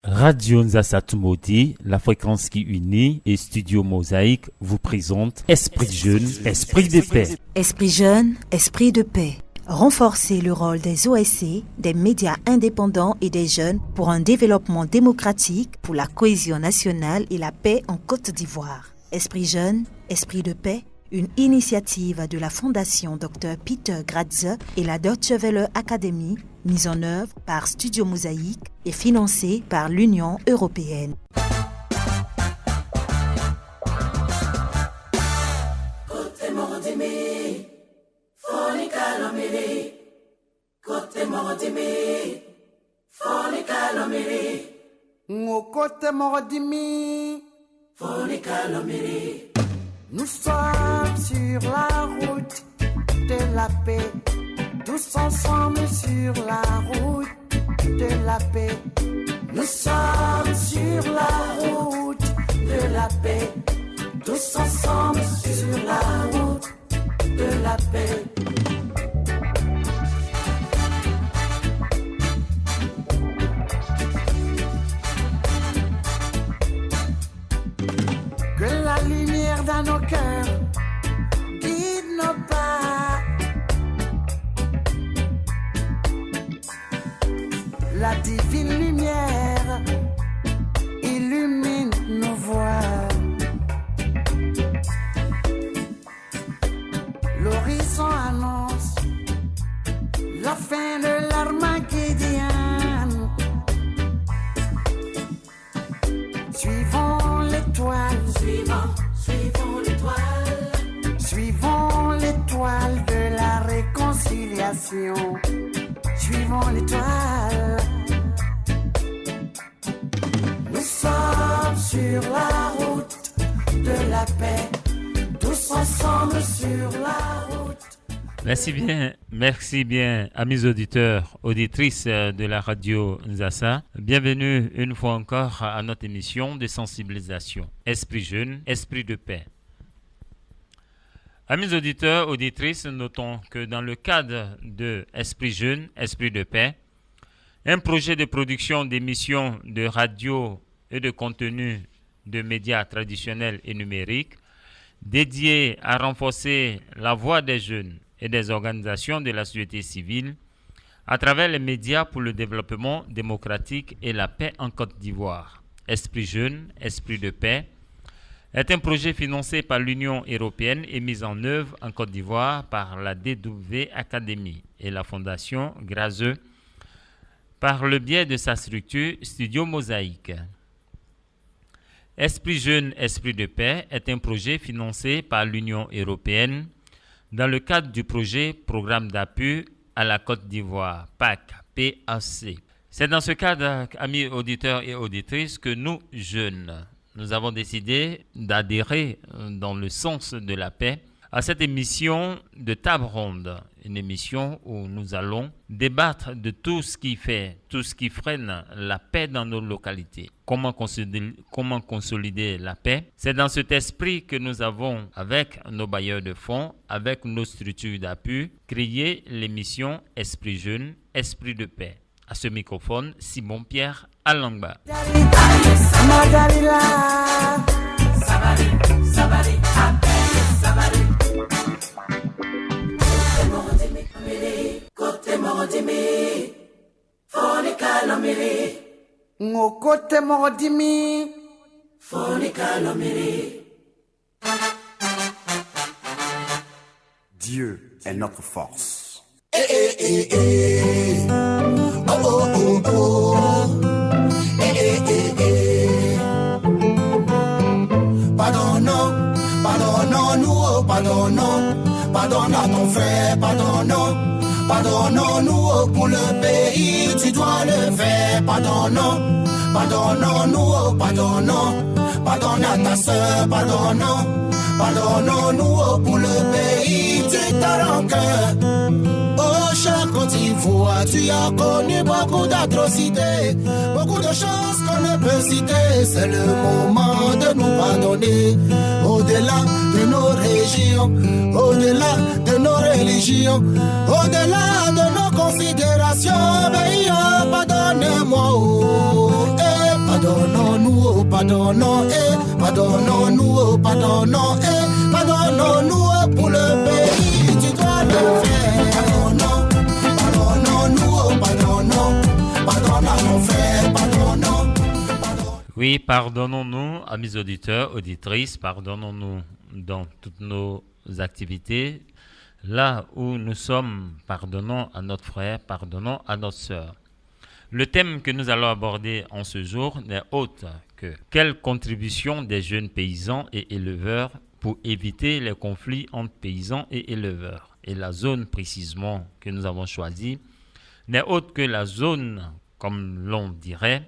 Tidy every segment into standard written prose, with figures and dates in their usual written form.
Radio Nzassa Tumodi, la fréquence qui unit et Studio Mosaïque vous présente Esprit Jeune, Esprit de paix. Esprit Jeune, Esprit de paix. Renforcer le rôle des OSC, des médias indépendants et des jeunes pour un développement démocratique, pour la cohésion nationale et la paix en Côte d'Ivoire. Esprit Jeune, Esprit de paix, une initiative de la Fondation Dr Peter Gratze et la Deutsche Welle Academy, mise en œuvre par Studio Mosaïque et financée par l'Union européenne. Nous sommes sur la route de la paix, tous ensemble sur la route de la paix. Nous sommes sur la route de la paix, tous ensemble sur la route de la paix. Que la lumière dans nos cœurs guide nos pas. La divine lumière illumine nos voies. L'horizon annonce la fin de l'Armageddon. Suivons l'étoile, suivons l'étoile, suivons l'étoile de la réconciliation. Suivons l'étoile. Nous sommes sur la route de la paix, tous ensemble sur la route. Merci bien, amis auditeurs, auditrices de la radio Nzassa. Bienvenue une fois encore à notre émission de sensibilisation. Esprit jeune, esprit de paix. Amis auditeurs, auditrices, notons que dans le cadre de Esprit jeune, esprit de paix, un projet de production d'émissions de radio et de contenu de médias traditionnels et numériques dédié à renforcer la voix des jeunes et des organisations de la société civile à travers les médias pour le développement démocratique et la paix en Côte d'Ivoire. Esprit jeune, esprit de paix est un projet financé par l'Union européenne et mis en œuvre en Côte d'Ivoire par la DW Academy et la Fondation Gratze par le biais de sa structure Studio Mosaïque. Esprit jeune, esprit de paix est un projet financé par l'Union européenne dans le cadre du projet Programme d'appui à la Côte d'Ivoire, PAC. C'est dans ce cadre, amis auditeurs et auditrices, que nous, jeunes, nous avons décidé d'adhérer dans le sens de la paix à cette émission de table ronde, une émission où nous allons débattre de tout ce qui freine la paix dans nos localités. Comment consolider la paix? C'est dans cet esprit que nous avons, avec nos bailleurs de fonds, avec nos structures d'appui, créé l'émission Esprit jeune, Esprit de paix. À ce microphone, Simon-Pierre Alangba. Dieu est notre force. Pardonne à ton frère, pardonnons-nous pour le pays, tu dois le faire, pardonne à ta soeur, pardonnons-nous pour le pays, tu t'as rancœur. Oh, cher Côte d'Ivoire, tu as connu beaucoup d'atrocités, beaucoup de choses qu'on ne peut citer, c'est le moment de nous pardonner, au-delà de nos régions, au-delà de nos religions, au-delà de nos considérations, mais pardonne-moi, pardonnons, pardonnons-nous, pardonnons-nous pour le pays, tu dois le faire. Pardonnons-nous, pardonnons à nos frères, pardonnons. Oui, pardonnons-nous, amis auditeurs, auditrices, pardonnons-nous dans toutes nos activités. Là où nous sommes, pardonnons à notre frère, pardonnons à notre sœur. Le thème que nous allons aborder en ce jour n'est autre que quelle contribution des jeunes paysans et éleveurs pour éviter les conflits entre paysans et éleveurs. Et la zone précisément que nous avons choisie n'est autre que la zone, comme l'on dirait,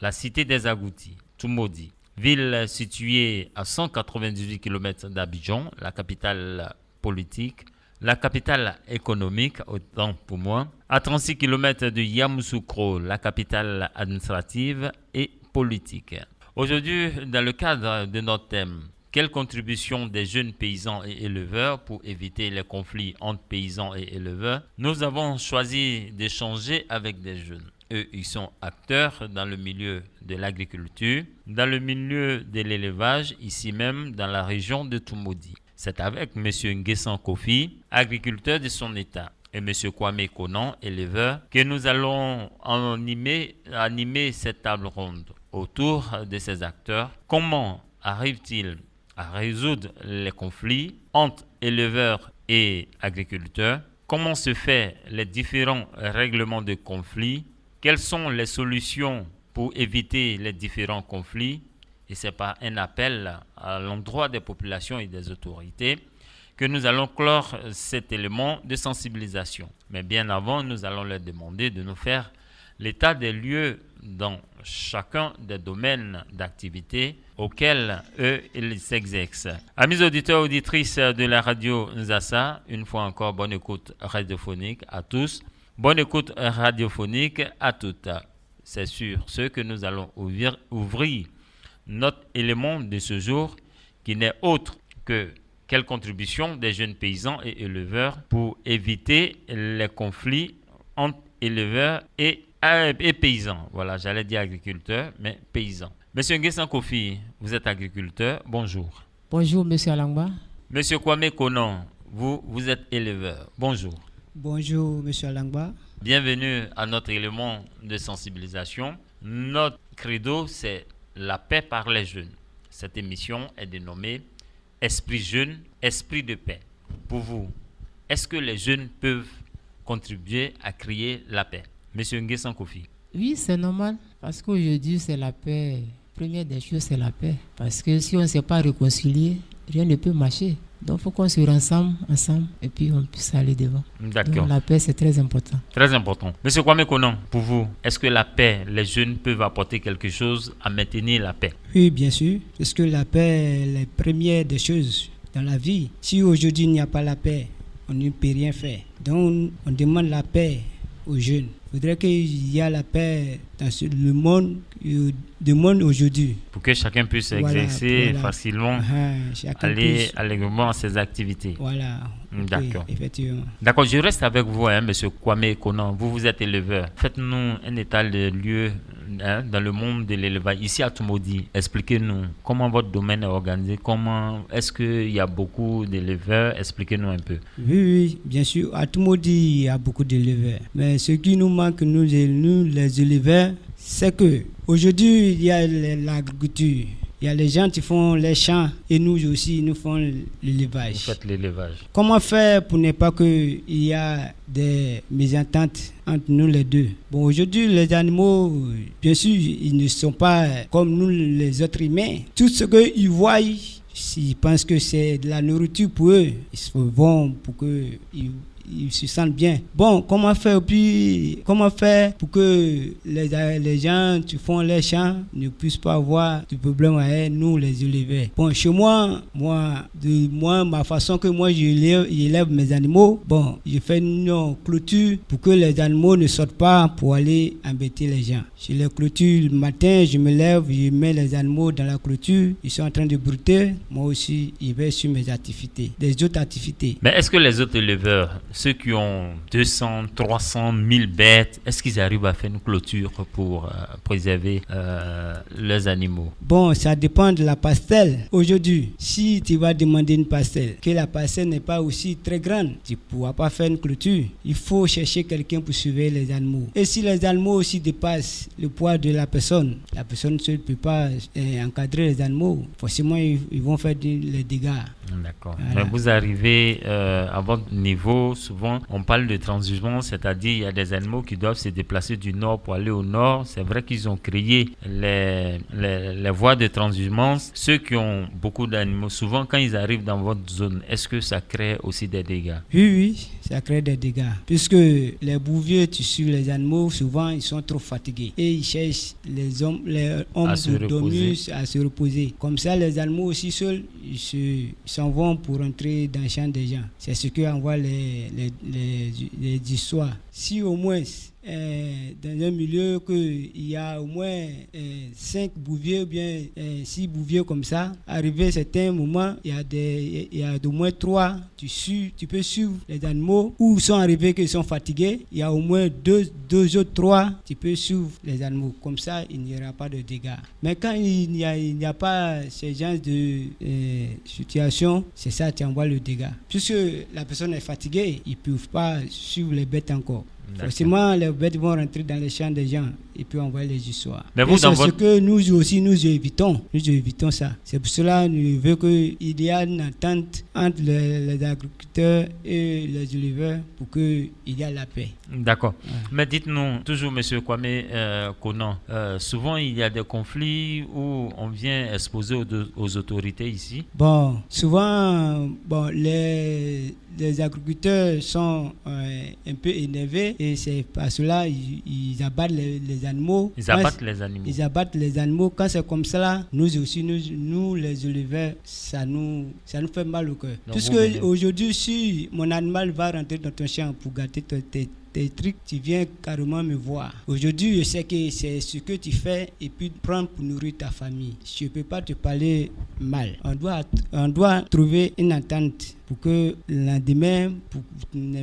la cité des Agoutis, Toumoudi, ville située à 198 km d'Abidjan, la capitale politique, la capitale économique, autant pour moi, à 36 km de Yamoussoukro, la capitale administrative et politique. Aujourd'hui, dans le cadre de notre thème, quelle contribution des jeunes paysans et éleveurs pour éviter les conflits entre paysans et éleveurs, nous avons choisi d'échanger avec des jeunes. Eux, ils sont acteurs dans le milieu de l'agriculture, dans le milieu de l'élevage, ici même dans la région de Toumoudi. C'est avec M. Nguessan Kofi, agriculteur de son état, et M. Kwame Konan, éleveur, que nous allons animer cette table ronde autour de ces acteurs. Comment arrive-t-il à résoudre les conflits entre éleveurs et agriculteurs? Comment se fait les différents règlements de conflits? Quelles sont les solutions pour éviter les différents conflits? Et c'est par un appel à l'endroit des populations et des autorités que nous allons clore cet élément de sensibilisation. Mais bien avant, nous allons leur demander de nous faire l'état des lieux dans chacun des domaines d'activité auxquels eux, ils s'exercent. Amis auditeurs, auditrices de la radio Nzassa, une fois encore, bonne écoute radiophonique à tous. Bonne écoute radiophonique à toutes. C'est sur ce que nous allons ouvrir notre élément de ce jour qui n'est autre que quelle contribution des jeunes paysans et éleveurs pour éviter les conflits entre éleveurs et paysans. Voilà, j'allais dire agriculteurs, mais paysans. Monsieur Nguessan Kofi, vous êtes agriculteur, bonjour. Bonjour, monsieur Alangba. Monsieur Kwame Konan, vous êtes éleveur, bonjour. Bonjour, monsieur Alangba. Bienvenue à notre élément de sensibilisation. Notre credo, c'est la paix par les jeunes. Cette émission est dénommée Esprit jeune, esprit de paix. Pour vous, est-ce que les jeunes peuvent contribuer à créer la paix? Monsieur Nguessan Kofi. Oui, c'est normal. Parce qu'aujourd'hui, c'est la paix. Première des choses, c'est la paix. Parce que si on ne s'est pas réconcilié, rien ne peut marcher. Donc, il faut qu'on se rassemble ensemble et puis on puisse aller devant. D'accord. Donc, la paix, c'est très important. Très important. Monsieur Kwame Konan, pour vous, est-ce que la paix, les jeunes peuvent apporter quelque chose à maintenir la paix? Oui, bien sûr. Parce que la paix est la première des choses dans la vie. Si aujourd'hui il n'y a pas la paix, on ne peut rien faire. Donc, on demande la paix aux jeunes. Il faudrait qu'il y ait la paix dans le monde aujourd'hui. Pour que chacun puisse exercer facilement, aller allègrement à ses activités. Voilà. D'accord. Oui, effectivement. D'accord, je reste avec vous, monsieur Kwame Konan. Vous êtes éleveur. Faites-nous un état de lieu dans le monde de l'élevage. Ici à Toumoudi, expliquez-nous comment votre domaine est organisé. Comment est-ce qu'il y a beaucoup d'éleveurs? Expliquez-nous un peu. Oui, bien sûr. À Toumoudi, il y a beaucoup d'éleveurs. Mais ce qui nous manque, nous les éleveurs, c'est que aujourd'hui il y a l'agriculture. Il y a les gens qui font les champs et nous aussi, nous faisons l'élevage. Vous faites l'élevage. Comment faire pour ne pas qu'il y a des mésententes entre nous les deux? Bon, aujourd'hui, les animaux, bien sûr, ils ne sont pas comme nous les autres humains. Tout ce qu'ils voient, s'ils pensent que c'est de la nourriture pour eux, ils se vont pour qu'ils se sentent bien. Bon, comment faire pour que les gens qui font les champs ne puissent pas avoir de problème avec nous les éleveurs? Bon, chez moi, ma façon que moi j'élève mes animaux, bon, je fais une clôture pour que les animaux ne sortent pas pour aller embêter les gens. Je les clôture le matin, je me lève, je mets les animaux dans la clôture, ils sont en train de brouter, moi aussi, je vais sur mes activités, des autres activités. Mais est-ce que les autres éleveurs ceux qui ont 200, 300, 1000 bêtes, est-ce qu'ils arrivent à faire une clôture pour préserver leurs animaux? Bon, ça dépend de la parcelle. Aujourd'hui, si tu vas demander une parcelle, que la parcelle n'est pas aussi très grande, tu ne pourras pas faire une clôture. Il faut chercher quelqu'un pour surveiller les animaux. Et si les animaux aussi dépassent le poids de la personne seule ne peut pas encadrer les animaux. Forcément, ils vont faire les dégâts. D'accord. Voilà. Mais vous arrivez à votre niveau, souvent on parle de transhumance, c'est-à-dire il y a des animaux qui doivent se déplacer du nord pour aller au nord. C'est vrai qu'ils ont créé les voies de transhumance. Ceux qui ont beaucoup d'animaux, souvent quand ils arrivent dans votre zone, est-ce que ça crée aussi des dégâts? Oui, ça crée des dégâts. Puisque les bouviers, tu suis les animaux, souvent ils sont trop fatigués. Et ils cherchent les hommes pour dormir, à se reposer. Comme ça, les animaux aussi seuls, ils s'en vont pour entrer dans le champ des gens. C'est ce qu'envoient les histoires. Si au moins dans un milieu qu'il y a au moins 5 bouviers ou bien 6 bouviers comme ça, arrivé à un certain moment, il y a au moins 3, tu peux suivre les animaux, ou sont arrivés qu'ils sont fatigués, il y a au moins 2 autres 3, tu peux suivre les animaux. Comme ça, il n'y aura pas de dégâts. Mais quand il n'y a pas ce genre de situation, c'est ça qui envoie le dégât. Puisque la personne est fatiguée, ils ne peuvent pas suivre les bêtes encore. D'accord. Forcément, les bêtes vont rentrer dans les champs des gens et puis envoyer les histoires. Mais vous, c'est ce que nous aussi, nous évitons ça. C'est pour cela que nous voulons qu'il y ait une entente entre les agriculteurs et les éleveurs pour qu'il y ait la paix. D'accord. Ouais. Mais dites-nous, toujours M. Kwame Konan, souvent il y a des conflits où on vient exposer aux autorités ici. Bon, souvent, les agriculteurs sont un peu énervés et c'est par cela ils abattent les animaux. Ils abattent les animaux. Ils abattent les animaux. Quand c'est comme ça, nous aussi, nous les éleveurs, ça nous fait mal au cœur. Puisque aujourd'hui, si mon animal va rentrer dans ton champ pour gâter tes trucs, tu viens carrément me voir. Aujourd'hui, je sais que c'est ce que tu fais et puis prendre pour nourrir ta famille. Je ne peux pas te parler mal. On doit trouver une entente pour que le lendemain, pour ne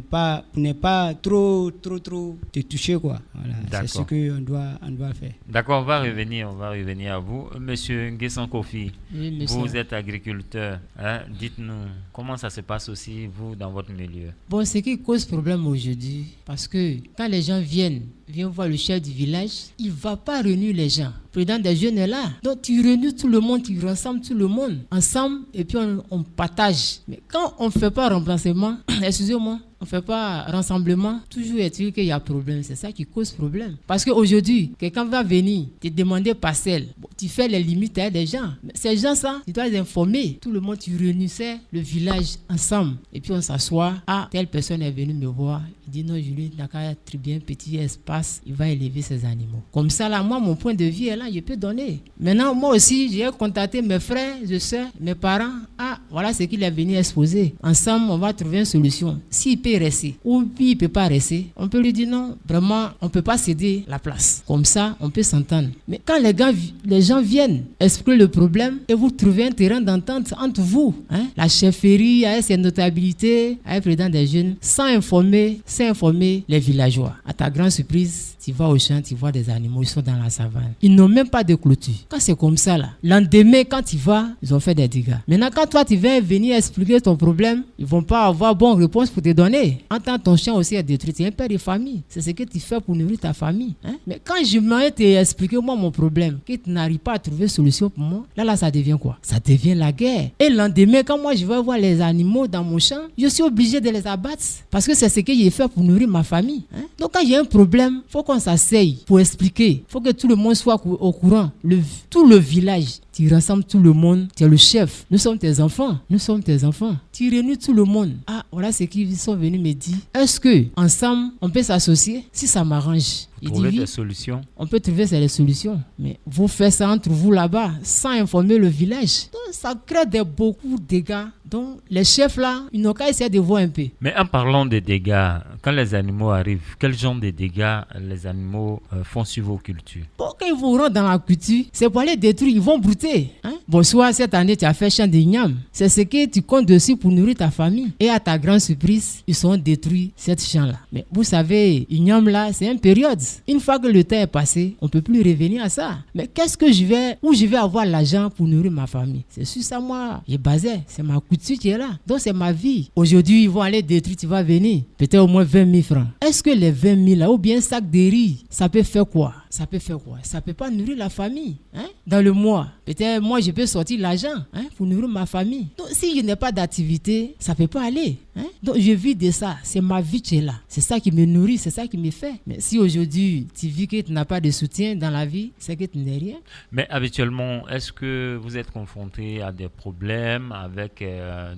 pas trop te toucher, quoi. Voilà, c'est ce qu'on doit faire. D'accord, on va revenir à vous. Monsieur Nguessan Kofi, Oui, vous êtes agriculteur. Dites-nous, comment ça se passe aussi, vous, dans votre milieu? Bon, ce qui cause problème aujourd'hui, parce que quand les gens viennent voir le chef du village, il ne va pas réunir les gens. Le président des jeunes est là. Donc tu réunis tout le monde, tu rassembles tout le monde ensemble et puis on partage. Mais quand on ne fait pas remplacement, excusez-moi, on ne fait pas rassemblement, toujours est-il qu'il y a problème. C'est ça qui cause problème. Parce qu'aujourd'hui, quelqu'un va venir te demander parcelle. Bon, tu fais les limites des gens. Mais ces gens, ça, tu dois les informer. Tout le monde, tu réunissais le village ensemble. Et puis on s'assoit. Ah, telle personne est venue me voir. Il dit non, Julie, n'a qu'à attribuer un petit espace. Il va élever ses animaux. Comme ça, là, moi, mon point de vue est là, je peux donner. Maintenant, moi aussi, j'ai contacté mes frères, je sais, mes parents. Ah, voilà ce qu'il est venu exposer. Ensemble, on va trouver une solution. S'il peut rester ou puis il peut pas rester, on peut lui dire non, vraiment on peut pas céder la place. Comme ça on peut s'entendre. Mais quand les gens viennent expliquer le problème et vous trouvez un terrain d'entente entre vous, la chefferie avec ses notabilités, avec le président des jeunes, sans informer les villageois. À ta grande surprise, tu vas au champ, tu vois des animaux, ils sont dans la savane. Ils n'ont même pas de clôture. Quand c'est comme ça là, lendemain quand tu vas, ils ont fait des dégâts. Maintenant quand toi tu viens venir expliquer ton problème, ils vont pas avoir bonne réponse pour te donner. En tant que ton chien aussi est détruit, tu es un père de famille. C'est ce que tu fais pour nourrir ta famille. Mais quand je m'en t'ai expliqué moi mon problème, que tu n'arrives pas à trouver solution pour moi, là ça devient quoi? Ça devient la guerre. Et le lendemain, quand moi je vais voir les animaux dans mon champ, je suis obligé de les abattre parce que c'est ce que j'ai fait pour nourrir ma famille. Donc quand il y a un problème, il faut qu'on s'asseye pour expliquer. Il faut que tout le monde soit au courant. Tout le village, tu rassembles tout le monde, tu es le chef. Nous sommes tes enfants. Tu réunis tout le monde. Ah, voilà ce qu'ils sont venus me dire. Est-ce que ensemble on peut s'associer? Si ça m'arrange. Trouver des solutions. On peut trouver des solutions. Mais vous faites ça entre vous là-bas sans informer le village. Donc ça crée beaucoup de dégâts. Donc les chefs là, ils n'ont qu'à essayer de voir un peu. Mais en parlant des dégâts, quand les animaux arrivent, quel genre de dégâts les animaux font sur vos cultures? Bon, quand ils vont rentrer dans la culture, c'est pour aller détruire, ils vont brouter. Bon, soit cette année, tu as fait champ d'igname. C'est ce que tu comptes dessus pour nourrir ta famille. Et à ta grande surprise, ils ont détruit cette champ-là. Mais vous savez, igname là, c'est une période. Une fois que le temps est passé, on ne peut plus revenir à ça. Mais où je vais avoir l'argent pour nourrir ma famille? C'est sur ça, moi, j'ai basé. C'est ma couture qui est là. Donc, c'est ma vie. Aujourd'hui, ils vont aller détruire, tu vas venir. Peut-être au moins 20 000 francs. Est-ce que les 20 000 là, ou bien un sac de riz, ça peut faire quoi? Ça peut pas nourrir la famille. Dans le mois, peut-être moi, je peux sortir l'argent pour nourrir ma famille. Donc, si je n'ai pas d'activité, ça peut pas aller. Donc, je vis de ça. C'est ma vie qui est là. C'est ça qui me nourrit, c'est ça qui me fait. Mais si aujourd'hui, tu vis que tu n'as pas de soutien dans la vie, c'est que tu n'es rien. Mais habituellement, est-ce que vous êtes confronté à des problèmes avec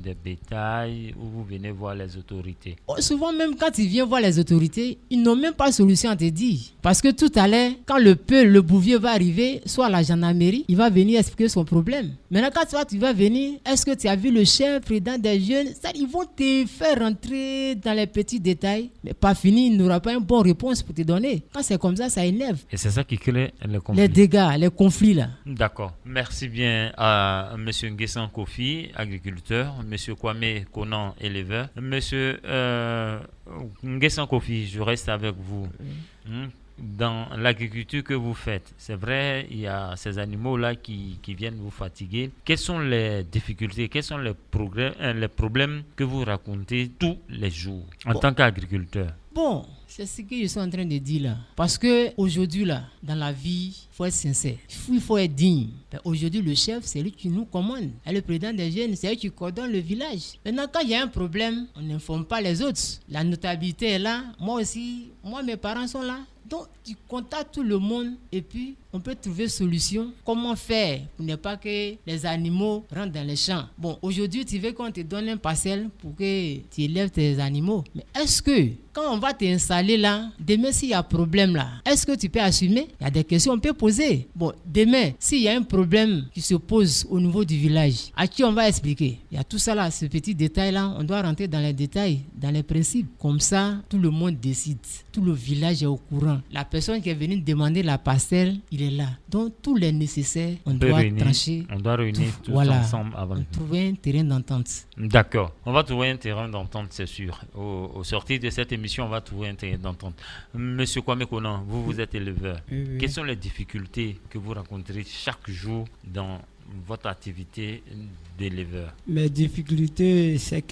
des bétails ou vous venez voir les autorités? Souvent, même quand tu viens voir les autorités, ils n'ont même pas de solution à te dire. Parce que tout à l'heure, quand le bouvier va arriver, soit à la gendarmerie, il va venir expliquer son problème. Maintenant, quand tu vas venir, est-ce que tu as vu le chef, président des jeunes? Ça, ils vont te faire rentrer dans les petits détails. Mais pas fini, il n'aura pas une bonne réponse pour te donner. Quand c'est comme ça énerve. Et c'est ça qui crée les conflits. Les dégâts, les conflits là. D'accord. Merci bien à M. Nguessan Kofi, agriculteur, M. Kwame Konan, éleveur. M. Nguessan Kofi, je reste avec vous. Dans l'agriculture que vous faites, c'est vrai, il y a ces animaux-là qui viennent vous fatiguer. Quelles sont les difficultés, quels sont les problèmes que vous racontez tous les jours en tant qu'agriculteur? Bon, c'est ce que je suis en train de dire là. Parce que aujourd'hui là, dans la vie, il faut être sincère. Il faut être digne. Aujourd'hui, le chef, c'est lui qui nous commande. Et le président des jeunes, c'est lui qui coordonne le village. Maintenant, quand il y a un problème, on n'informe pas les autres. La notabilité est là. Moi aussi, mes parents sont là. Donc, tu contactes tout le monde et puis on peut trouver solution. Comment faire pour ne pas que les animaux rentrent dans les champs? Bon, aujourd'hui, tu veux qu'on te donne un parcelle pour que tu élèves tes animaux. Mais est-ce que, quand on va t'installer là, demain, s'il y a problème là, est-ce que tu peux assumer? Il y a des questions qu'on peut poser. Bon, demain, s'il y a un problème qui se pose au niveau du village, à qui on va expliquer? Il y a tout ça là, ce petit détail là, on doit rentrer dans les détails, dans les principes. Comme ça, tout le monde décide. Tout le village est au courant. La personne qui est venue demander la parcelle, il est là. Donc, tout les nécessaires, on doit trancher. On doit réunir tous ensemble avant. On trouver un terrain d'entente. D'accord. On va trouver un terrain d'entente, c'est sûr. Au sortir de cette émission, on va trouver un terrain d'entente. Monsieur Kwame Konan, vous êtes éleveur. Oui. Quelles sont les difficultés que vous rencontrez chaque jour dans votre activité d'éleveur? Mes difficultés, c'est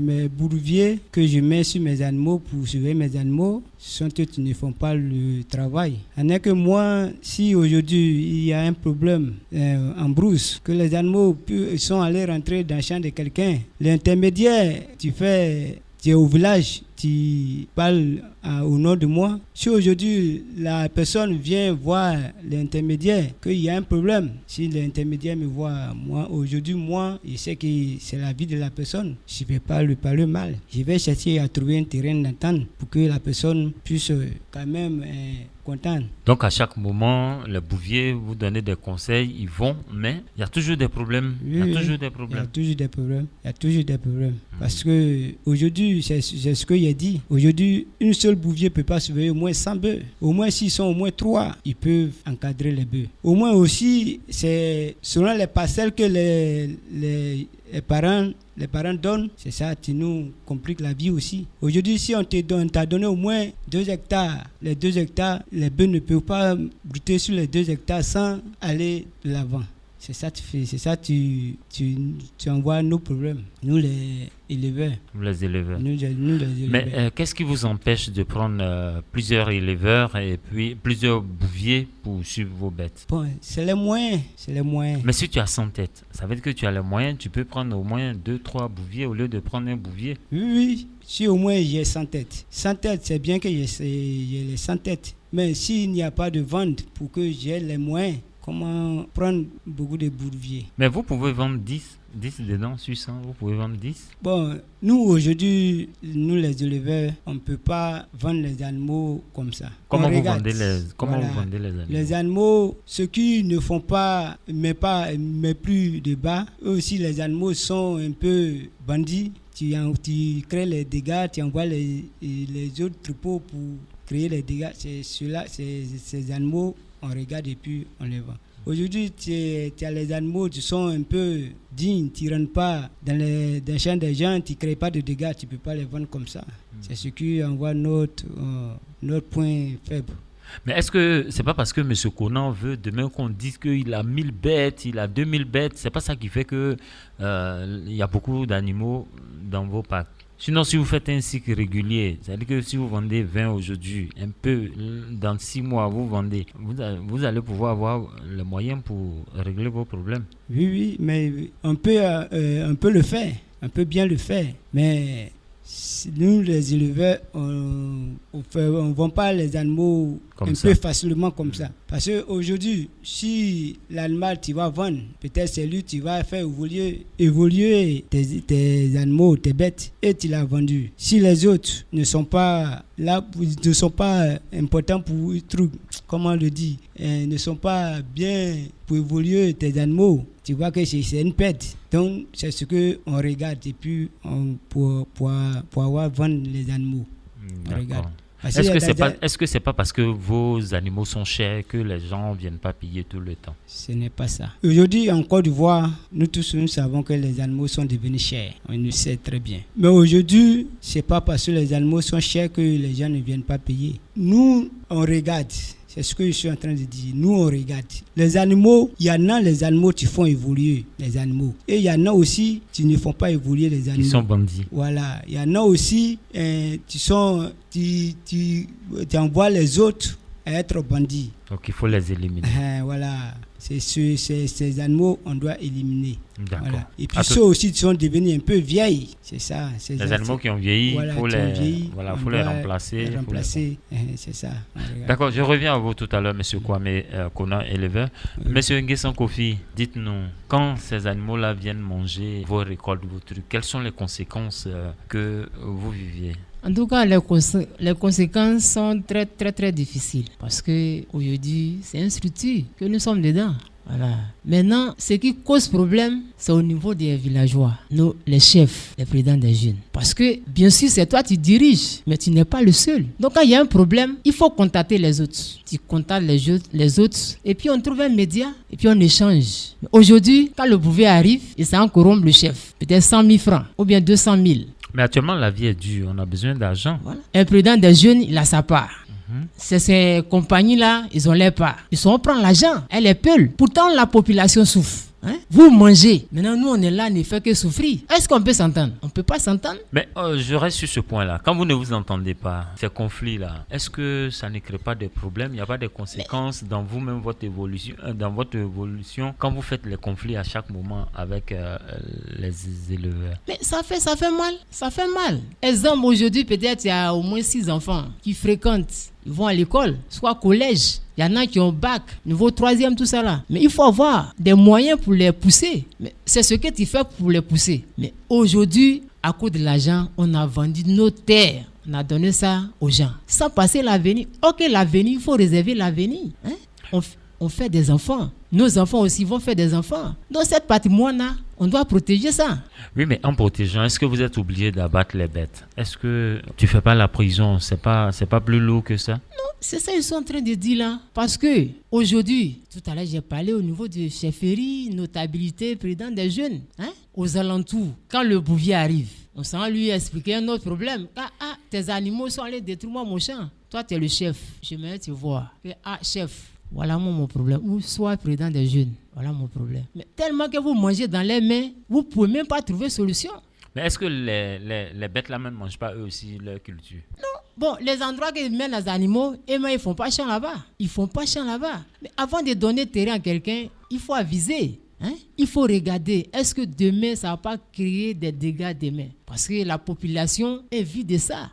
mes bourviers que je mets sur mes animaux pour surveiller mes animaux. Ce sont eux qui ne font pas le travail. En est que moi, si aujourd'hui il y a un problème en brousse, que les animaux sont allés rentrer dans le champ de quelqu'un, l'intermédiaire, tu es au village, tu parles au nom de moi. Si aujourd'hui la personne vient voir l'intermédiaire qu'il y a un problème, si l'intermédiaire me voit, moi, je sais que c'est la vie de la personne, je ne vais pas lui parler mal. Je vais chercher à trouver un terrain d'entente pour que la personne puisse quand même contente. Donc à chaque moment, les bouviers vous donnent des conseils, ils vont, mais il y a toujours des problèmes. Il y a toujours des problèmes. Parce que aujourd'hui, c'est ce que j'ai dit. Aujourd'hui, une seule bouvier ne peut pas surveiller au moins 100 bœufs. Au moins, s'ils sont au moins 3, ils peuvent encadrer les bœufs. Au moins aussi, c'est selon les parcelles que les parents donnent, c'est ça qui nous complique la vie aussi. Aujourd'hui, si on t'a donné au moins 2 hectares, les 2 hectares, les bœufs ne peuvent pas brouter sur les 2 hectares sans aller de l'avant. C'est ça tu fais, c'est ça tu envoies nos problèmes, nous les éleveurs. Les éleveurs. Nous les éleveurs. Mais qu'est-ce qui vous empêche de prendre plusieurs éleveurs et puis plusieurs bouviers pour suivre vos bêtes? Bon, c'est les moyens. Mais si tu as 100 têtes, ça veut dire que tu as les moyens, tu peux prendre au moins 2-3 bouviers au lieu de prendre un bouvier. Oui. Si au moins j'ai 100 têtes. 100 têtes, c'est bien que j'ai les 100 têtes. Mais s'il n'y a pas de vente pour que j'ai les moyens, comment prendre beaucoup de bouviers? Mais vous pouvez vendre 10 dedans sur 100, vous pouvez vendre 10? Bon, nous aujourd'hui, nous les éleveurs, on ne peut pas vendre les animaux comme ça. Comment vous vendez les animaux? Les animaux, ceux qui ne font pas, mais plus de bas, eux aussi les animaux sont un peu bandits. Tu crées les dégâts, tu envoies les autres troupeaux pour créer les dégâts. C'est ceux-là, ces animaux, on regarde et puis on les vend. Aujourd'hui, tu as les animaux qui sont un peu dignes, tu ne rentres pas dans les champs des gens, tu ne crées pas de dégâts, tu ne peux pas les vendre comme ça. C'est ce qui envoie notre point faible. Mais est-ce que c'est pas parce que M. Conan veut demain qu'on dise qu'il a 1000 bêtes, il a 2000 bêtes, c'est pas ça qui fait que il y a beaucoup d'animaux dans vos parcs? Sinon, si vous faites un cycle régulier, c'est-à-dire que si vous vendez 20 aujourd'hui, un peu, dans 6 mois, vous vendez, vous allez pouvoir avoir les moyens pour régler vos problèmes. Oui, mais on peut le faire, on peut bien le faire, mais nous, les éleveurs, on ne vend pas les animaux comme peu facilement comme ça. Parce qu'aujourd'hui, si l'animal tu vas vendre, peut-être c'est lui tu vas faire évoluer tes animaux, tes bêtes, et tu l'as vendu. Si les autres ne sont pas là, ne sont pas importants pour truc, comment on le dit, ne sont pas bien pour évoluer tes animaux, tu vois que c'est une perte. Donc, c'est ce qu'on regarde et puis pour avoir vendre les animaux. On regarde. Est-ce que c'est pas parce que vos animaux sont chers que les gens viennent pas payer tout le temps? Ce n'est pas ça. Aujourd'hui, en Côte d'Ivoire, nous tous nous savons que les animaux sont devenus chers. On le sait très bien. Mais aujourd'hui, c'est pas parce que les animaux sont chers que les gens ne viennent pas payer. Nous, on regarde. C'est ce que je suis en train de dire. Nous, on regarde. Les animaux, il y en a les animaux qui font évoluer les animaux. Et il y en a aussi qui ne font pas évoluer les animaux. Qui sont bandits. Voilà. Il y en a aussi qui envoient les autres à être bandits. Donc, il faut les éliminer. Voilà. Ces animaux, on doit éliminer. D'accord. Voilà. Et puis ceux aussi qui sont devenus un peu vieilles, c'est ça. Les animaux qui ont vieilli, il faut les remplacer. C'est ça. D'accord, je reviens à vous tout à l'heure, M. Kwame Conan, éleveur. M. Nguessan Kofi, dites-nous, quand ces animaux-là viennent manger vos récoltes, vos trucs, quelles sont les conséquences que vous viviez? En tout cas, les conséquences sont très, très, très difficiles. Parce qu'aujourd'hui, c'est une structure que nous sommes dedans. Voilà. Maintenant, ce qui cause problème, c'est au niveau des villageois, nous, les chefs, les présidents des jeunes. Parce que, bien sûr, c'est toi qui diriges, mais tu n'es pas le seul. Donc, quand il y a un problème, il faut contacter les autres. Tu contactes les autres, et puis on trouve un média, et puis on échange. Aujourd'hui, quand le bouvier arrive, il s'en corrompt le chef. Peut-être 100 000 francs, ou bien 200 000. Mais actuellement, la vie est dure, on a besoin d'argent. Voilà. Un président des jeunes, il a sa part. Ces compagnies-là, ils ont leur part. Ils sont prendre l'argent, elle est peule. Pourtant, la population souffre. Vous mangez. Maintenant, nous, on est là, on ne fait que souffrir. Est-ce qu'on peut s'entendre? On ne peut pas s'entendre. Mais je reste sur ce point-là. Quand vous ne vous entendez pas, ces conflits-là, est-ce que ça ne crée pas de problèmes? Il n'y a pas de conséquences dans vous-même, votre évolution, quand vous faites les conflits à chaque moment avec les éleveurs? Mais ça fait mal. Ça fait mal. Exemple, aujourd'hui, peut-être il y a au moins 6 enfants qui fréquentent. Ils vont à l'école, soit collège. Il y en a qui ont bac, niveau 3e, tout ça là. Mais il faut avoir des moyens pour les pousser. Mais c'est ce que tu fais pour les pousser. Mais aujourd'hui, à cause de l'argent, on a vendu nos terres. On a donné ça aux gens. Sans passer l'avenir. Ok, l'avenir, il faut réserver l'avenir. On fait des enfants. Nos enfants aussi vont faire des enfants. Donc, cette patrimoine-là, on doit protéger ça. Oui, mais en protégeant, est-ce que vous êtes obligé d'abattre les bêtes? Est-ce que tu ne fais pas la prison? C'est pas plus lourd que ça? Non, c'est ça qu'ils sont en train de dire là. Parce que aujourd'hui, tout à l'heure, j'ai parlé au niveau de chefferie, notabilité, président des jeunes, aux alentours. Quand le bouvier arrive, on s'en lui expliquer un autre problème. Tes animaux sont allés détruire mon champ. Toi, tu es le chef. Je vais te voir. Chef. Voilà mon problème. Ou soit président des jeunes. Voilà mon problème. Mais tellement que vous mangez dans les mains, vous ne pouvez même pas trouver solution. Mais est-ce que les bêtes là-même ne mangent pas eux aussi leur culture? Non. Bon, les endroits qu'ils mènent les animaux, ils ne font pas champ là-bas. Ils font pas champ là-bas. Mais avant de donner terrain à quelqu'un, il faut aviser. Il faut regarder. Est-ce que demain, ça ne va pas créer des dégâts demain? Parce que la population est vide de ça.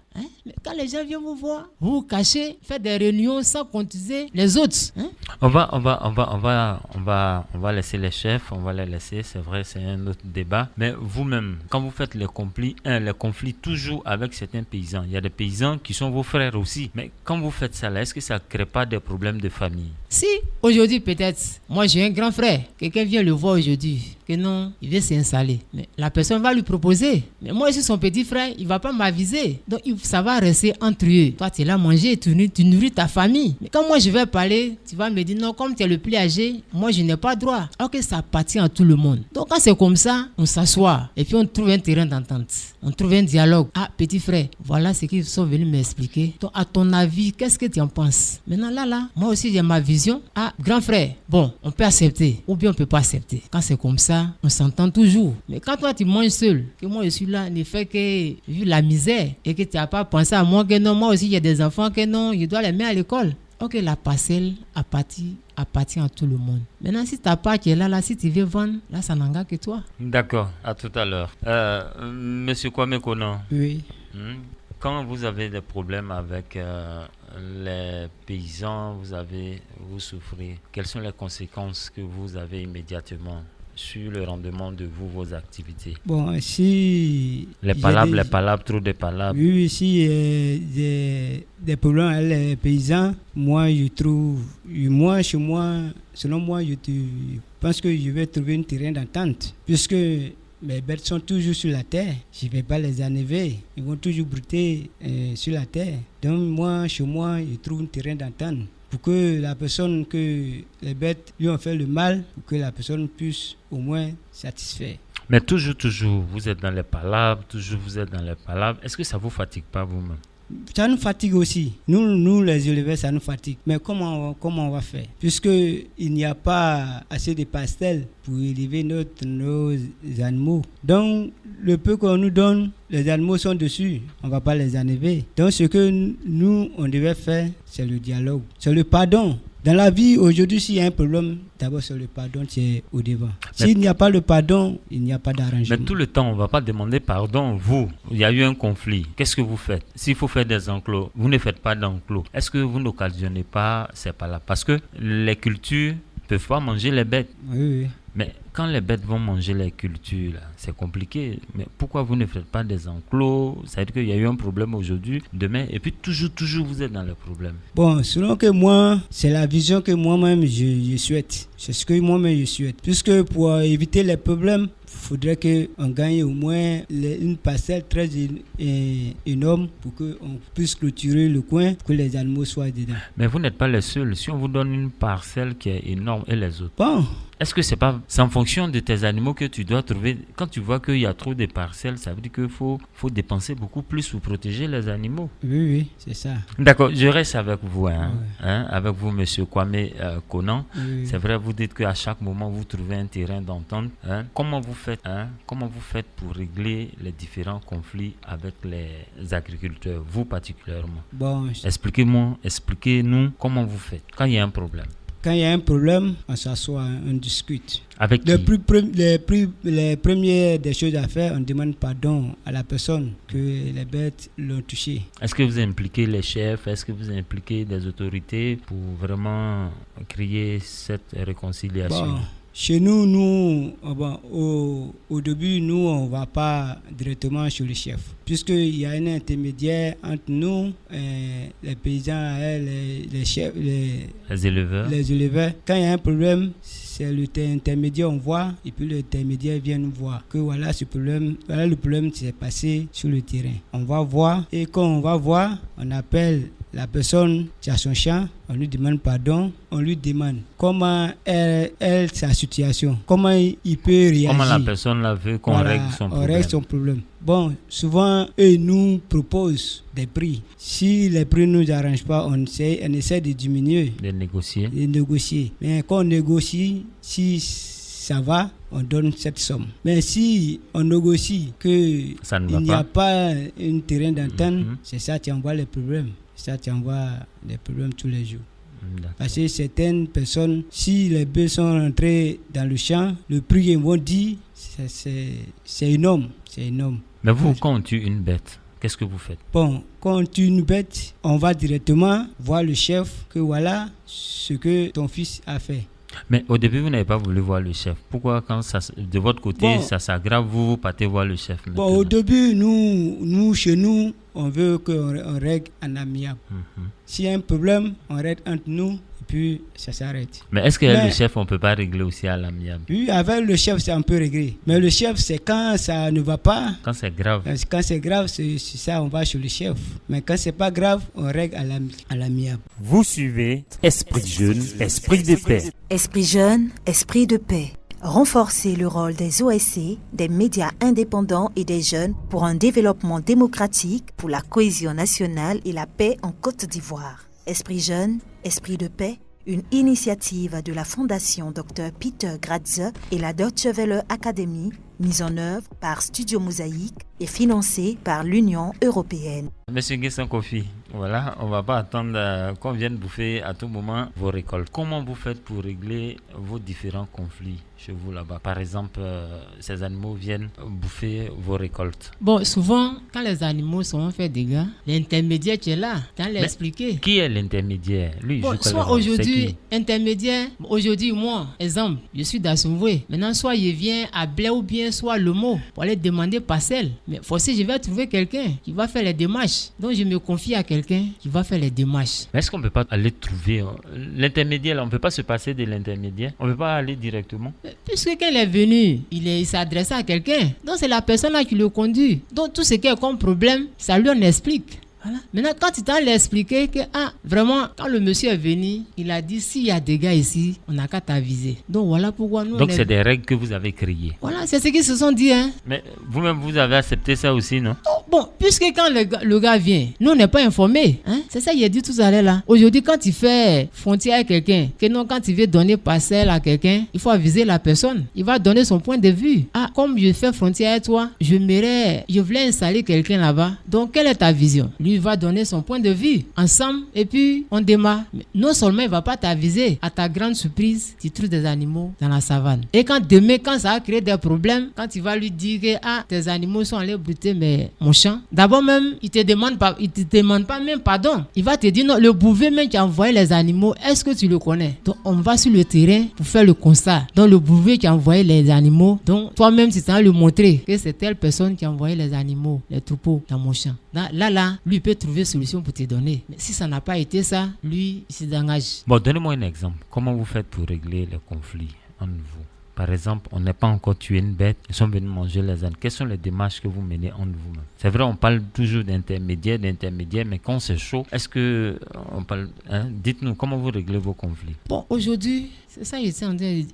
Mais quand les gens viennent vous voir, vous vous cachez, faites des réunions sans contenter les autres. On va laisser les chefs, on va les laisser. C'est vrai, c'est un autre débat. Mais vous-même, quand vous faites les conflits toujours avec certains paysans, il y a des paysans qui sont vos frères aussi. Mais quand vous faites ça là, est-ce que ça ne crée pas des problèmes de famille? Si, aujourd'hui peut-être, moi j'ai un grand frère. Quelqu'un vient le voir aujourd'hui. que non, il veut s'installer. Mais la personne va lui proposer. Mais moi, je suis son petit frère, il ne va pas m'aviser. Donc, ça va rester entre eux. Toi, tu es là à manger, tu nourris ta famille. Mais quand moi, je vais parler, tu vas me dire, non, comme tu es le plus âgé, moi, je n'ai pas droit. Ok, ça appartient à tout le monde. Donc, quand c'est comme ça, on s'assoit et puis on trouve un terrain d'entente. On trouve un dialogue. Ah, petit frère, voilà ce qu'ils sont venus m'expliquer. Donc, à ton avis, qu'est-ce que tu en penses? Maintenant, là, moi aussi, j'ai ma vision. Ah, grand frère, bon, on peut accepter ou bien on ne peut pas accepter. Quand c'est comme ça, on s'entend toujours. Mais quand toi, tu manges seul, que moi, je suis là, ne fait que vu la misère et que tu n'as pas pensé à moi, que non, moi aussi, il y a des enfants que non, je dois les mettre à l'école. Ok, la parcelle appartient à tout le monde. Maintenant, si ta part qui est là, si tu veux vendre, là, ça n'engage que toi. D'accord, à tout à l'heure. Monsieur Kwame Konan. Oui. Quand vous avez des problèmes avec les paysans, vous souffrez. Quelles sont les conséquences que vous avez immédiatement sur le rendement de vos activités? Bon, si... Les palabres, trop de palabres. Oui, si des problèmes avec les paysans, moi, je trouve... chez moi, selon moi, je pense que je vais trouver un terrain d'entente. Puisque mes bêtes sont toujours sur la terre. Je ne vais pas les enlever. Ils vont toujours brouter sur la terre. Donc, moi, chez moi, je trouve un terrain d'entente. Pour que la personne, que les bêtes lui ont fait le mal, pour que la personne puisse au moins satisfaire. Mais toujours, vous êtes dans les palabres, Est-ce que ça ne vous fatigue pas vous-même? Ça nous fatigue aussi. Nous les éleveurs, ça nous fatigue. Mais comment on va faire? Puisqu'il n'y a pas assez de pastels pour élever nos animaux. Donc, le peu qu'on nous donne, les animaux sont dessus. On ne va pas les enlever. Donc, ce que nous, on devait faire, c'est le dialogue. C'est le pardon. Dans la vie, aujourd'hui, s'il y a un problème, d'abord c'est le pardon qui est au devant. S'il n'y a pas le pardon, il n'y a pas d'arrangement. Mais tout le temps, on ne va pas demander pardon. Il y a eu un conflit. Qu'est-ce que vous faites? S'il faut faire des enclos, vous ne faites pas d'enclos. Est-ce que vous n'occasionnez pas ces palabres? Parce que les cultures ne peuvent pas manger les bêtes. Oui. Mais quand les bêtes vont manger les cultures, là, c'est compliqué. Mais pourquoi vous ne faites pas des enclos? Ça veut dire qu'il y a eu un problème aujourd'hui, demain, et puis toujours vous êtes dans le problème. Bon, selon que moi, c'est la vision que moi-même je souhaite. C'est ce que moi-même je souhaite. Puisque pour éviter les problèmes, il faudrait qu'on gagne au moins une parcelle très énorme pour qu'on puisse clôturer le coin, pour que les animaux soient dedans. Mais vous n'êtes pas les seuls. Si on vous donne une parcelle qui est énorme et les autres, bon. Est-ce que c'est en fonction de tes animaux que tu dois trouver? Quand tu vois qu'il y a trop de parcelles, ça veut dire qu'il faut dépenser beaucoup plus pour protéger les animaux. Oui, c'est ça. D'accord, je reste avec vous, avec vous, monsieur Kwame Konan. Oui. C'est vrai, vous dites qu'à chaque moment, vous trouvez un terrain d'entente. Comment vous faites pour régler les différents conflits avec les agriculteurs, vous particulièrement? Bon, expliquez-nous comment vous faites quand il y a un problème. Quand il y a un problème, on s'assoit, on discute. Avec qui? Les premières des choses à faire, on demande pardon à la personne que les bêtes l'ont touché. Est-ce que vous impliquez les chefs? Est-ce que vous impliquez des autorités pour vraiment créer cette réconciliation? Bon. Chez nous, au début, nous, on ne va pas directement chez le chef. Puisqu'il y a un intermédiaire entre nous, les paysans, les chefs, les éleveurs. Quand il y a un problème, c'est l'intermédiaire, on voit, et puis l'intermédiaire vient nous voir. Que voilà le problème qui s'est passé sur le terrain. On va voir, et quand on va voir, on appelle la personne qui a son champ, on lui demande pardon, on lui demande comment est sa situation, comment il peut réagir. Comment la personne la veut qu'on règle son problème. Bon, souvent, eux nous proposent des prix. Si les prix ne nous arrangent pas, on essaie de diminuer. De négocier. Mais quand on négocie, si ça va, on donne cette somme. Mais si on négocie qu'il n'y a pas un terrain d'entente, c'est ça qui envoie les problèmes. Ça t'envoie des problèmes tous les jours. Parce que certaines personnes, si les bœufs sont rentrés dans le champ, le prix qu'ils vont dire, c'est énorme. Mais vous, quand on tue une bête, qu'est-ce que vous faites? Bon, quand on tue une bête, on va directement voir le chef que voilà ce que ton fils a fait. Mais au début, vous n'avez pas voulu voir le chef. Pourquoi, quand de votre côté, ça s'aggrave, vous partez voir le chef maintenant? Bon, au début, nous, chez nous, on veut qu'on règle en amiable. S'il y a un problème, on règle entre nous, et puis ça s'arrête. Mais est-ce que le chef, on ne peut pas régler aussi à l'amiable? Oui, avec le chef, c'est un peu réglé. Mais le chef, c'est quand ça ne va pas. Quand c'est grave. Quand c'est grave, c'est ça, on va chez le chef. Mais quand c'est pas grave, on règle à l'amiable. Vous suivez Esprit Jeune, Esprit de paix. Esprit jeune, esprit de paix. Renforcer le rôle des OSC, des médias indépendants et des jeunes pour un développement démocratique, pour la cohésion nationale et la paix en Côte d'Ivoire. Esprit jeune, esprit de paix, une initiative de la Fondation Dr Peter Gratze et la Deutsche Welle Academy, mise en œuvre par Studio Mosaïque et financée par l'Union européenne. Monsieur Nguessan Kofi, voilà, on ne va pas attendre qu'on vienne bouffer à tout moment vos récoltes. Comment vous faites pour régler vos différents conflits chez vous là-bas? Par exemple, ces animaux viennent bouffer vos récoltes. Bon, souvent, quand les animaux sont fait des dégâts, l'intermédiaire qui est là, t'as l'expliqué. Qui est l'intermédiaire? Lui, bon, soit aujourd'hui, intermédiaire, aujourd'hui, moi, exemple, je suis d'Assumvoué. Maintenant, soit il vient à Blé ou bien soit le mot pour aller demander parcelle. Mais forcément, je vais trouver quelqu'un qui va faire les démarches. Donc, je me confie à quelqu'un qui va faire les démarches. Mais est-ce qu'on ne peut pas aller trouver l'intermédiaire? On ne peut pas se passer de l'intermédiaire? On ne peut pas aller directement? Puisque quand il est venu, il s'adresse à quelqu'un. Donc, c'est la personne là qui le conduit. Donc, tout ce qui est comme problème, ça lui en explique. Voilà. Maintenant, quand tu t'en l'expliqué que, vraiment, quand le monsieur est venu, il a dit, s'il y a des gars ici, on n'a qu'à t'aviser. Donc, voilà pourquoi nous... Donc, c'est des règles que vous avez créées. Voilà, c'est ce qu'ils se sont dit, hein. Mais vous-même, vous avez accepté ça aussi, non? Bon, puisque quand le gars vient, nous, on n'est pas informés, hein. C'est ça qu'il a dit tout à l'heure, là. Aujourd'hui, quand tu fais frontière à quelqu'un, que non, quand tu veux donner parcelle à quelqu'un, il faut aviser la personne. Il va donner son point de vue. Comme je fais frontière à toi, je voulais installer quelqu'un là-bas. Donc, quelle est ta vision? Lui, il va donner son point de vue ensemble et puis on démarre. Mais non seulement il va pas t'aviser, à ta grande surprise, tu trouves des animaux dans la savane. Et quand demain, quand ça a créé des problèmes, quand tu vas lui dire que tes animaux sont allés brouter mon champ, d'abord même, il te demande pas même pardon. Il va te dire non, le bouvier même qui a envoyé les animaux, est-ce que tu le connais? Donc on va sur le terrain pour faire le constat. Donc le bouvier qui a envoyé les animaux, donc toi-même tu t'en lui montrer que c'est telle personne qui a envoyé les animaux, les troupeaux dans mon champ. Là, lui peut trouver solution pour te donner. Mais si ça n'a pas été ça, lui, il se dégage. Bon, donnez-moi un exemple. Comment vous faites pour régler les conflits entre vous? Par exemple, on n'est pas encore tué une bête, ils sont venus manger les ânes. Quelles sont les démarches que vous menez entre vous-même? C'est vrai, on parle toujours d'intermédiaire, mais quand c'est chaud, est-ce que on parle... Dites-nous, comment vous réglez vos conflits? Bon, aujourd'hui, c'est ça qu'il en train de dire.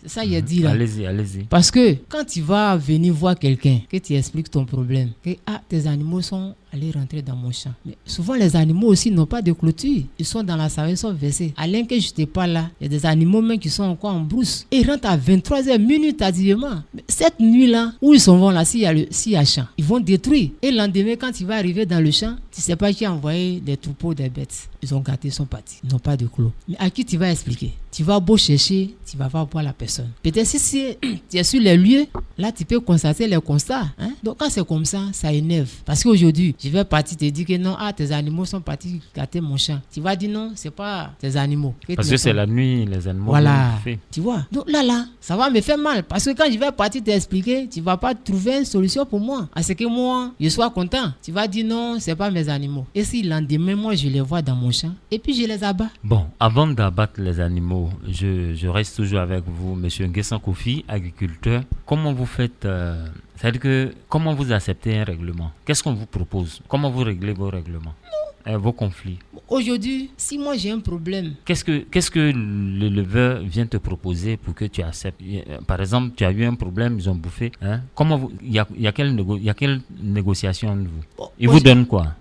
C'est ça qu'il a dit là. Allez-y. Parce que quand tu vas venir voir quelqu'un, que tu expliques ton problème, que tes animaux sont allés rentrer dans mon champ. Mais souvent les animaux aussi n'ont pas de clôture. Ils sont dans la savane, ils sont versés. À l'un que je n'étais pas là, il y a des animaux même qui sont encore en brousse. Et ils rentrent à 23h minutes tardivement. Mais cette nuit-là, où ils s'en vont là, s'il y a champ, ils vont détruire. Et le lendemain, quand tu vas arriver dans le champ, tu ne sais pas qui a envoyé des troupeaux, des bêtes. Ils ont gâté, ils sont partis. Ils n'ont pas de clos. Mais à qui tu vas expliquer? Tu vas beau chercher, tu vas voir la personne. Peut-être si tu es sur les lieux, là tu peux constater les constats. Hein? Donc quand c'est comme ça énerve. Parce qu'aujourd'hui, je vais partir te dire que non, tes animaux sont partis gâter mon champ. Tu vas dire non, c'est pas tes animaux. Parce que c'est la nuit, les animaux. Voilà. Tu vois. Donc là, ça va me faire mal. Parce que quand je vais partir t'expliquer, tu vas pas trouver une solution pour moi. À ce que moi, je sois content. Tu vas dire non, c'est pas mes animaux. Et si le lendemain, moi, je les vois dans mon champ, et puis je les abats. Bon, avant d'abattre les animaux, je reste toujours avec vous, monsieur Nguessan Kofi, agriculteur. Comment vous faites c'est-à-dire que comment vous acceptez un règlement? Qu'est-ce qu'on vous propose? Comment vous réglez vos règlements? Vos conflits? Aujourd'hui, si moi j'ai un problème... Qu'est-ce que l'éleveur vient te proposer pour que tu acceptes? Par exemple, tu as eu un problème, ils ont bouffé. Hein? Comment il y a quelle négociation entre vous? Ils vous donnent quoi?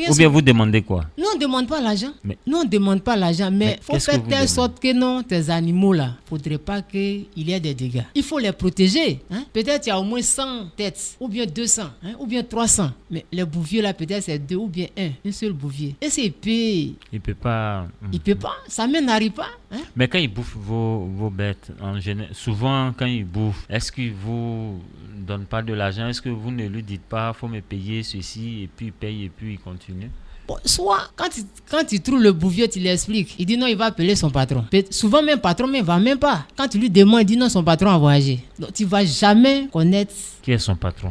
Ou bien vous demandez quoi? Nous on ne demande pas l'argent. Nous on ne demande pas l'argent, mais il faut faire telle sorte que non, tes animaux là, il ne faudrait pas qu'il y ait des dégâts. Il faut les protéger. Hein? Peut-être il y a au moins 100 têtes, ou bien 200, hein? Ou bien 300. Mais les bouviers là, peut-être c'est 2 ou bien 1, une seule bouvier. Et c'est épais. Il peut pas. Il peut pas. Ça ne n'arrive pas. Hein? Mais quand ils bouffent vos bêtes, en général, souvent quand ils bouffent, est-ce qu'ils vous donnent pas de l'argent? Est-ce que vous ne lui dites pas, faut me payer ceci, et puis il paye, et puis il continue? Bon, soit quand tu trouves le bouvier, tu l'expliques. Il dit non, il va appeler son patron. Souvent même patron ne va même pas. Quand tu lui demandes, il dit non, son patron a voyagé. Donc tu ne vas jamais connaître qui est son patron.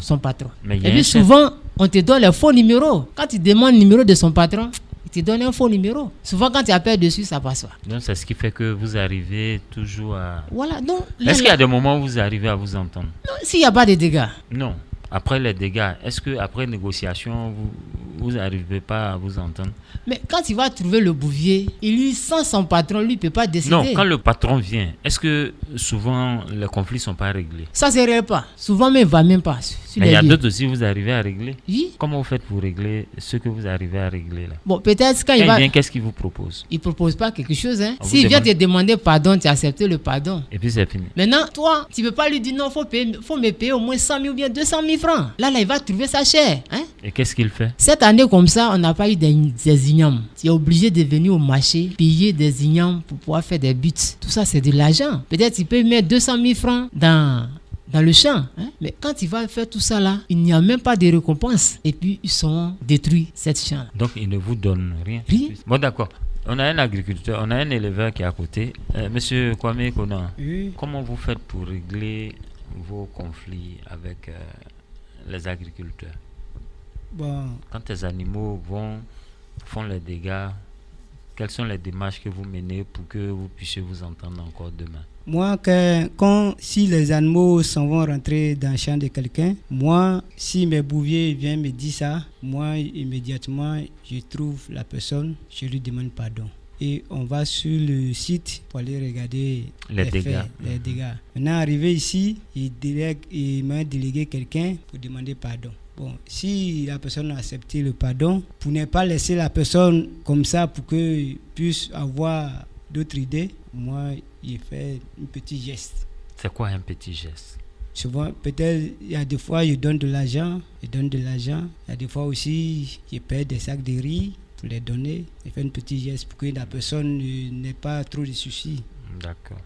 Et puis souvent, on te donne les faux numéros. Quand tu demandes le numéro de son patron, il tu donnes un faux numéro. Souvent, quand tu appelles dessus, ça passe pas. Donc, c'est ce qui fait que vous arrivez toujours à... Voilà, non. Est-ce qu'il y a des moments où vous arrivez à vous entendre? Non, s'il n'y a pas de dégâts. Non. Après les dégâts, est-ce qu'après négociation, vous n'arrivez pas à vous entendre? Mais quand il va trouver le bouvier, lui, sans son patron, lui ne peut pas décider. Non, quand le patron vient, est-ce que souvent les conflits ne sont pas réglés? Ça ne se règle pas. Souvent, mais il ne va même pas. Mais il y a d'autres aussi, vous arrivez à régler? Oui. Comment vous faites pour régler ce que vous arrivez à régler là? Bon, peut-être quand il va... vient, qu'est-ce qu'il vous propose? Il ne propose pas quelque chose. Hein. S'il vient te demander pardon, tu acceptes le pardon. Et puis c'est fini. Maintenant, toi, tu ne peux pas lui dire non, faut me payer au moins 100 000 ou bien 200 000 francs. Là, il va trouver sa chair. Hein? Et qu'est-ce qu'il fait? Cette année, comme ça, on n'a pas eu des ignames. Tu es obligé de venir au marché, payer des ignames pour pouvoir faire des buts. Tout ça, c'est de l'argent. Peut-être tu peux mettre 200 000 francs dans le champ. Hein? Mais quand il va faire tout ça là, il n'y a même pas de récompense. Et puis, ils sont détruits, cette champ. Donc, il ne vous donne rien? Rien. Bon, d'accord. On a un agriculteur, on a un éleveur qui est à côté. Monsieur Kwame Kona, Oui. Comment vous faites pour régler vos conflits avec les agriculteurs? Bon, Quand les animaux font les dégâts, quelles sont les démarches que vous menez pour que vous puissiez vous entendre encore demain? moi, si les animaux s'en vont rentrer dans le champ de quelqu'un, moi, si mes bouviers viennent me dire ça, moi, immédiatement, je trouve la personne, je lui demande pardon. Et on va sur le site pour aller regarder les dégâts. Les dégâts. Maintenant, arrivé ici, il m'a délégué quelqu'un pour demander pardon. Bon, si la personne a accepté le pardon, pour ne pas laisser la personne comme ça pour qu'il puisse avoir d'autres idées, moi, il fait un petit geste. C'est quoi un petit geste? Souvent, peut-être, il y a des fois, je donne de l'argent. Il y a des fois aussi, je paie des sacs de riz pour les donner. Je fais un petit geste pour que la personne n'ait pas trop de soucis. D'accord.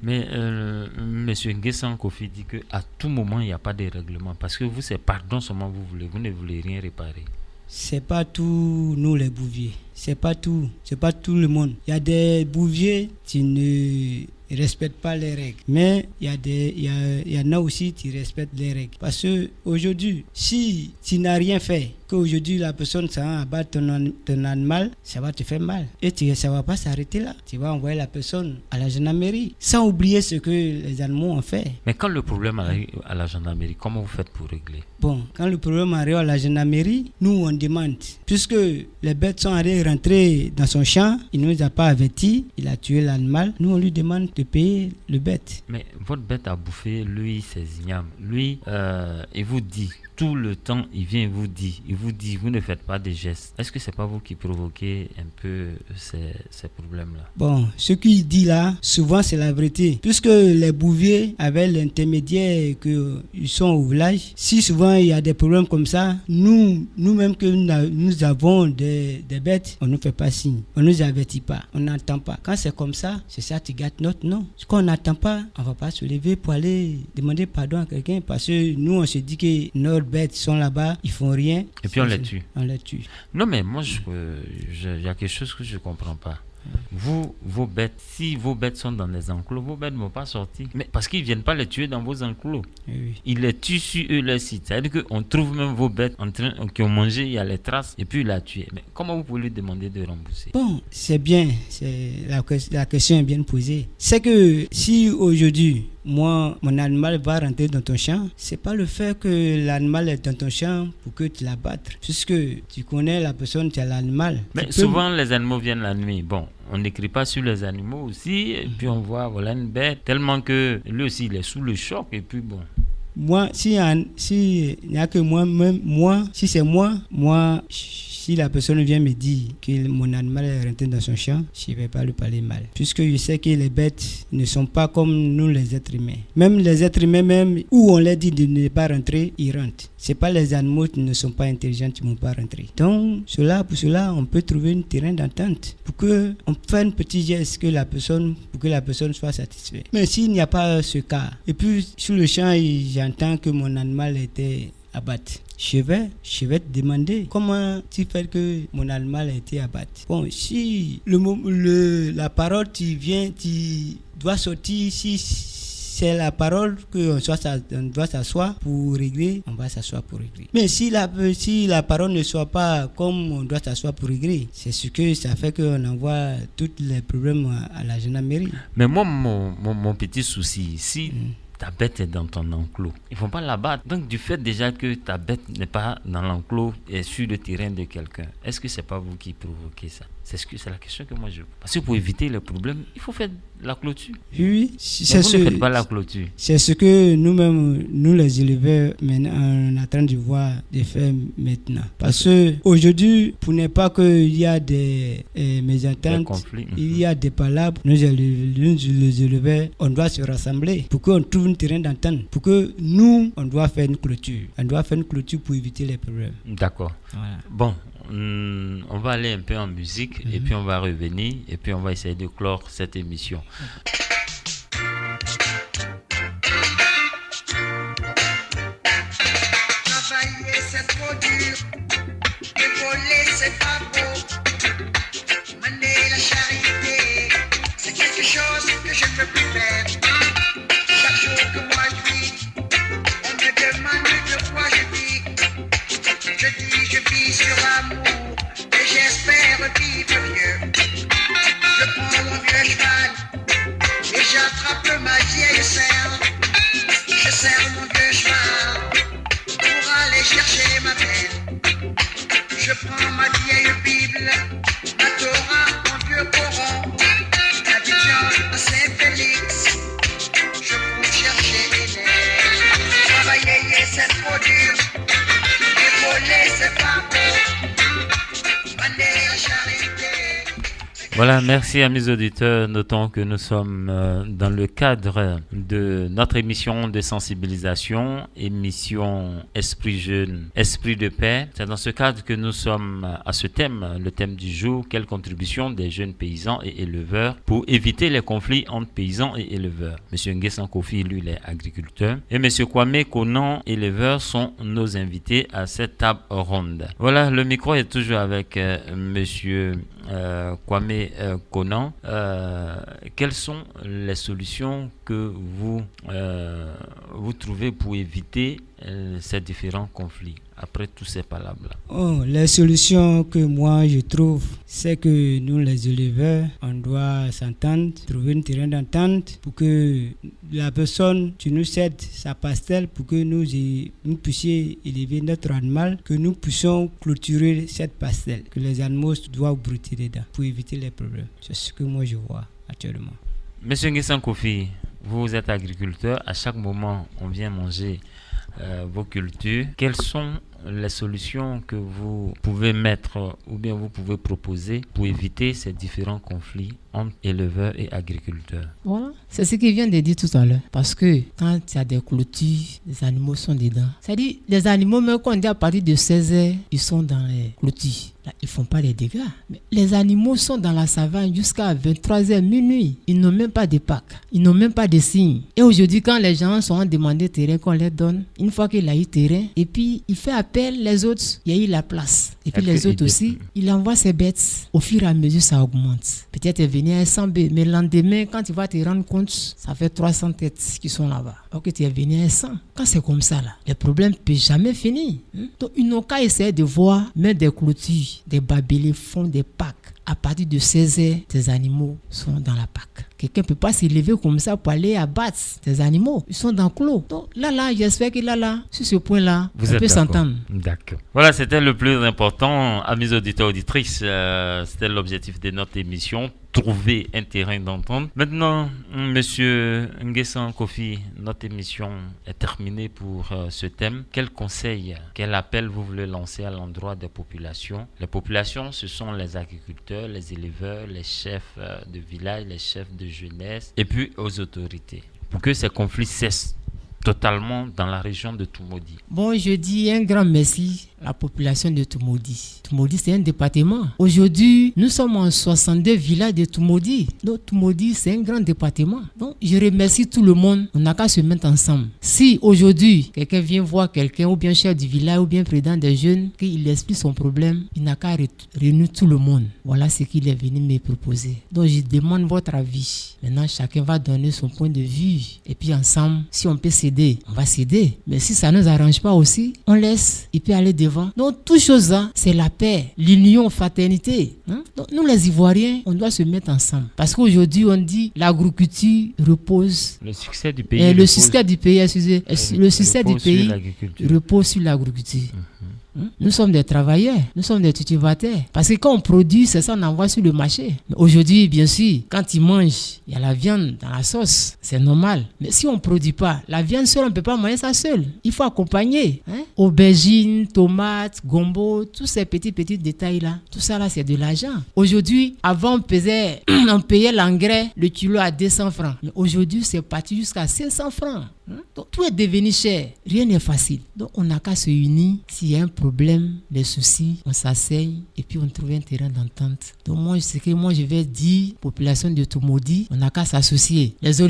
Mais M. Nguessan Kofi dit qu'à tout moment, il n'y a pas de règlement. Parce que vous, c'est pardon seulement vous voulez. Vous ne voulez rien réparer. C'est pas tout, nous les bouviers. C'est pas tout le monde. Il y a des bouviers qui ne respectent pas les règles. Mais il y en a aussi qui respectent les règles. Parce que aujourd'hui, si tu n'as rien fait, qu'aujourd'hui la personne s'en abattre ton animal, ça va te faire mal. Et ça va pas s'arrêter là. Tu vas envoyer la personne à la gendarmerie, sans oublier ce que les animaux ont fait. Mais quand le problème arrive à la gendarmerie, comment vous faites pour régler? Bon, quand le problème arrive à la gendarmerie, nous on demande, puisque les bêtes sont allées rentrer dans son champ, il ne nous a pas averti, il a tué l'animal, nous on lui demande de payer le bête. Mais votre bête a bouffé, lui, ses ignames. Lui, il vous dit, tout le temps, il vient vous dit, vous ne faites pas de gestes. Est-ce que c'est pas vous qui provoquez un peu ces problèmes-là? Bon, ce qu'il dit là, souvent c'est la vérité. Puisque les bouviers, avec l'intermédiaire qu'ils sont au village, si souvent il y a des problèmes comme ça, nous-mêmes que nous avons des bêtes, on ne fait pas signe. On ne nous avertit pas, on n'entend pas. Quand c'est comme ça, c'est ça qui gâte notre nom. Ce qu'on n'entend pas, on ne va pas se lever pour aller demander pardon à quelqu'un parce que nous on se dit que nos bêtes sont là-bas, ils font rien. Et puis on les tue. On les tue. Non mais moi, il y a quelque chose que je ne comprends pas. Vos bêtes, si vos bêtes sont dans des enclos, vos bêtes ne vont pas sortir. Mais parce qu'ils ne viennent pas les tuer dans vos enclos. Oui. Ils les tuent sur eux, leur site. C'est-à-dire qu'on trouve même vos bêtes qui ont mangé, il y a les traces, et puis il a tué. Mais comment vous pouvez lui demander de rembourser? Bon, c'est bien. La question est bien posée. C'est que si aujourd'hui, moi, mon animal va rentrer dans ton champ, c'est pas le fait que l'animal est dans ton champ pour que tu l'abattes. Puisque tu connais la personne qui a l'animal. Mais souvent, les animaux viennent la nuit. Bon, on n'écrit pas sur les animaux aussi. Et puis on voit, voilà une bête. Tellement que lui aussi, il est sous le choc. Et puis bon. Moi, si il n'y a que moi, si c'est moi, si la personne vient me dire que mon animal est rentré dans son champ, je ne vais pas lui parler mal. Puisque je sais que les bêtes ne sont pas comme nous les êtres humains. Même les êtres humains, même où on leur dit de ne pas rentrer, ils rentrent. Ce n'est pas les animaux qui ne sont pas intelligents qui ne vont pas rentrer. Donc, pour cela, on peut trouver un terrain d'entente pour qu'on fasse un petit geste pour que la personne soit satisfaite. Mais s'il n'y a pas ce cas, et puis sur le champ, j'entends que mon animal était abattu. Je vais te demander comment tu fais que mon animal a été abattu. Bon, si la parole tu dois sortir, si c'est la parole qu'on doit s'asseoir pour régler, on va s'asseoir pour régler. Mais si la parole ne soit pas comme on doit s'asseoir pour régler, c'est ce que ça fait qu'on envoie tous les problèmes à la gendarmerie. Mais moi, mon petit souci, si ta bête est dans ton enclos, ils ne vont pas la battre. Donc, du fait déjà que ta bête n'est pas dans l'enclos et sur le terrain de quelqu'un, est-ce que ce n'est pas vous qui provoquez ça? C'est la question que moi je... Parce que pour éviter le problème, il faut faire la clôture. Oui, c'est vous ne faites pas la clôture. C'est ce que nous-mêmes, nous les éleveurs, maintenant, on est en train de voir de faire maintenant. Parce que aujourd'hui, pour ne pas qu'il y a des mésententes, il y a des palabres, nous les éleveurs, on doit se rassembler pour qu'on trouve un terrain d'entente. Pour que nous, on doit faire une clôture. On doit faire une clôture pour éviter les problèmes. D'accord. Voilà. Bon. On va aller un peu en musique et puis on va revenir et puis on va essayer de clore cette émission. Travailler c'est trop dur, voler c'est pas beau, mener la charité c'est quelque chose que je ne peux plus faire. Chaque jour que moi je vis, on me demande de quoi je vis. Je dis je vis sur l'amour et j'espère vivre vieux. Je prends mon vieux cheval et j'attrape ma vieille serre. Je serre mon vieux cheval pour aller chercher ma belle. Je prends ma vieille Bible, ma Torah, mon vieux Coran, l'Abidjan à Saint-Félix. Je cours chercher les nerfs. Travailler c'est trop dur. Voilà, merci à mes auditeurs. Notons que nous sommes dans le cadre de notre émission de sensibilisation, émission Esprit Jeune, Esprit de Paix. C'est dans ce cadre que nous sommes à ce thème, le thème du jour, quelle contribution des jeunes paysans et éleveurs pour éviter les conflits entre paysans et éleveurs. Monsieur Nguessan Kofi, lui, il est agriculteur. Et Monsieur Kwame Konan, éleveur, sont nos invités à cette table ronde. Voilà, le micro est toujours avec Monsieur Kwame Konan. Quelles sont les solutions que vous trouvez pour éviter ces différents conflits après tous ces palabres-là? Les solutions que moi je trouve, c'est que nous les éleveurs, on doit s'entendre, trouver un terrain d'entente pour que la personne qui nous cède sa pastel pour que nous puissions élever notre animal, que nous puissions clôturer cette pastel, que les animaux doivent brouter dedans pour éviter les problèmes. C'est ce que moi je vois actuellement. Monsieur Nguessan Kofi, vous êtes agriculteur, à chaque moment on vient manger vos cultures. Quelles sont les solutions que vous pouvez mettre ou bien vous pouvez proposer pour éviter ces différents conflits entre éleveurs et agriculteurs? Voilà, c'est ce qu'il vient de dire tout à l'heure. Parce que quand il y a des clôtures, les animaux sont dedans. C'est-à-dire, les animaux, même quand on dit à partir de 16 heures, ils sont dans les clôtures. Là, ils ne font pas les dégâts. Mais les animaux sont dans la savane jusqu'à 23h minuit. Ils n'ont même pas de pack. Ils n'ont même pas de signes. Et aujourd'hui, quand les gens sont demandé terrain qu'on leur donne, une fois qu'il a eu terrain, et puis il fait appel, les autres, il y a eu la place. Et puis les autres aussi, il envoie ses bêtes. Au fur et à mesure, ça augmente. Peut-être il venait à 100 bêtes, mais le lendemain, quand tu vas te rendre compte, ça fait 300 têtes qui sont là-bas. Ok, tu es venu à 100. Quand c'est comme ça, là, le problème ne peut jamais finir. Donc, ils n'ont qu'à essayer de voir, mettre des clôtures, des barbelés font des packs. À partir de 16 heures, tes animaux sont dans la PAC. Quelqu'un ne peut pas s'élever comme ça pour aller abattre tes animaux. Ils sont dans le clos. Donc là, j'espère que là, sur ce point-là, on peut s'entendre. D'accord. Voilà, c'était le plus important. Amis auditeurs, auditrices, c'était l'objectif de notre émission. Trouver un terrain d'entente. Maintenant, Monsieur Nguessan Kofi, notre émission est terminée pour ce thème. Quel conseil, quel appel vous voulez lancer à l'endroit des populations? Les populations, ce sont les agriculteurs, les éleveurs, les chefs de village, les chefs de jeunesse et puis aux autorités pour que ces conflits cessent totalement dans la région de Toumoudi? Bon, je dis un grand merci à la population de Toumoudi. Toumoudi, c'est un département. Aujourd'hui, nous sommes en 62 villages de Toumoudi. Donc, Toumoudi, c'est un grand département. Donc, je remercie tout le monde. On n'a qu'à se mettre ensemble. Si aujourd'hui, quelqu'un vient voir quelqu'un, ou bien chef du village, ou bien président des jeunes, qu'il explique son problème, il n'a qu'à réunir tout le monde. Voilà ce qu'il est venu me proposer. Donc, je demande votre avis. Maintenant, chacun va donner son point de vue. Et puis, ensemble, si on peut s'aider, on va s'aider. Mais si ça ne nous arrange pas aussi, on laisse. Il peut aller devant. Donc, toute chose, c'est la paix, l'union, fraternité. Donc, nous, les Ivoiriens, on doit se mettre ensemble. Parce qu'aujourd'hui, on dit l'agriculture repose. Le succès du pays. Le succès du pays, le succès du pays repose sur l'agriculture. Nous sommes des travailleurs, nous sommes des cultivateurs. Parce que quand on produit, c'est ça, on envoie sur le marché. Mais aujourd'hui, bien sûr, quand ils mangent, il y a la viande dans la sauce. C'est normal. Mais si on ne produit pas, la viande seule, on ne peut pas manger ça seul. Il faut accompagner. Aubergines, tomates, gombo, tous ces petits détails-là. Tout ça, là, c'est de l'argent. Aujourd'hui, avant, on payait l'engrais, le kilo à 200 francs. Mais aujourd'hui, c'est parti jusqu'à 500 francs. Donc, tout est devenu cher. Rien n'est facile. Donc, on n'a qu'à se unir. S'il y a un problème, des soucis, on s'asseye et puis on trouve un terrain d'entente. Donc, moi, je vais dire, population de Toumoudi, on n'a qu'à s'associer. Les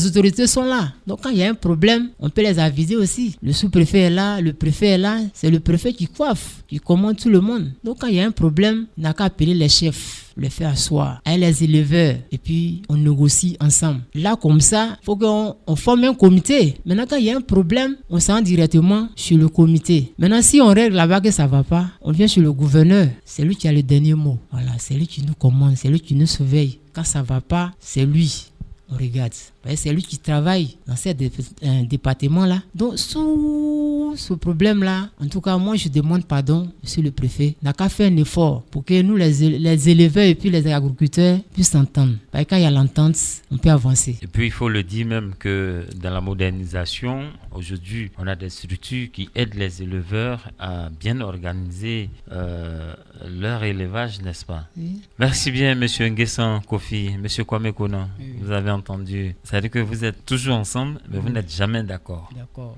autorités sont là. Donc, quand il y a un problème, on peut les aviser aussi. Le sous-préfet est là, le préfet est là. C'est le préfet qui coiffe, qui commande tout le monde. Donc, quand il y a un problème, on n'a qu'à appeler les chefs, les faire asseoir, avec les éleveurs, et puis on négocie ensemble. Là, comme ça, il faut qu'on forme un comité. Maintenant, quand il y a un problème, on s'en rend directement chez le comité. Maintenant, si on règle là-bas que ça ne va pas, on vient chez le gouverneur. C'est lui qui a le dernier mot. Voilà, c'est lui qui nous commande, c'est lui qui nous surveille. Quand ça ne va pas, c'est lui. On regarde. C'est lui qui travaille dans ces départements-là. Donc, sous ce problème-là, en tout cas, moi, je demande pardon, monsieur le préfet, n'a qu'à faire un effort pour que nous, les éleveurs et puis les agriculteurs puissent s'entendre. Parce que quand il y a l'entente, on peut avancer. Et puis, il faut le dire même que dans la modernisation, aujourd'hui, on a des structures qui aident les éleveurs à bien organiser leur élevage, n'est-ce pas? Oui. Merci bien, monsieur Nguessan Kofi, monsieur Kwame Konan. Oui. Vous avez entendu. C'est-à-dire que vous êtes toujours ensemble, mais vous n'êtes jamais d'accord. D'accord.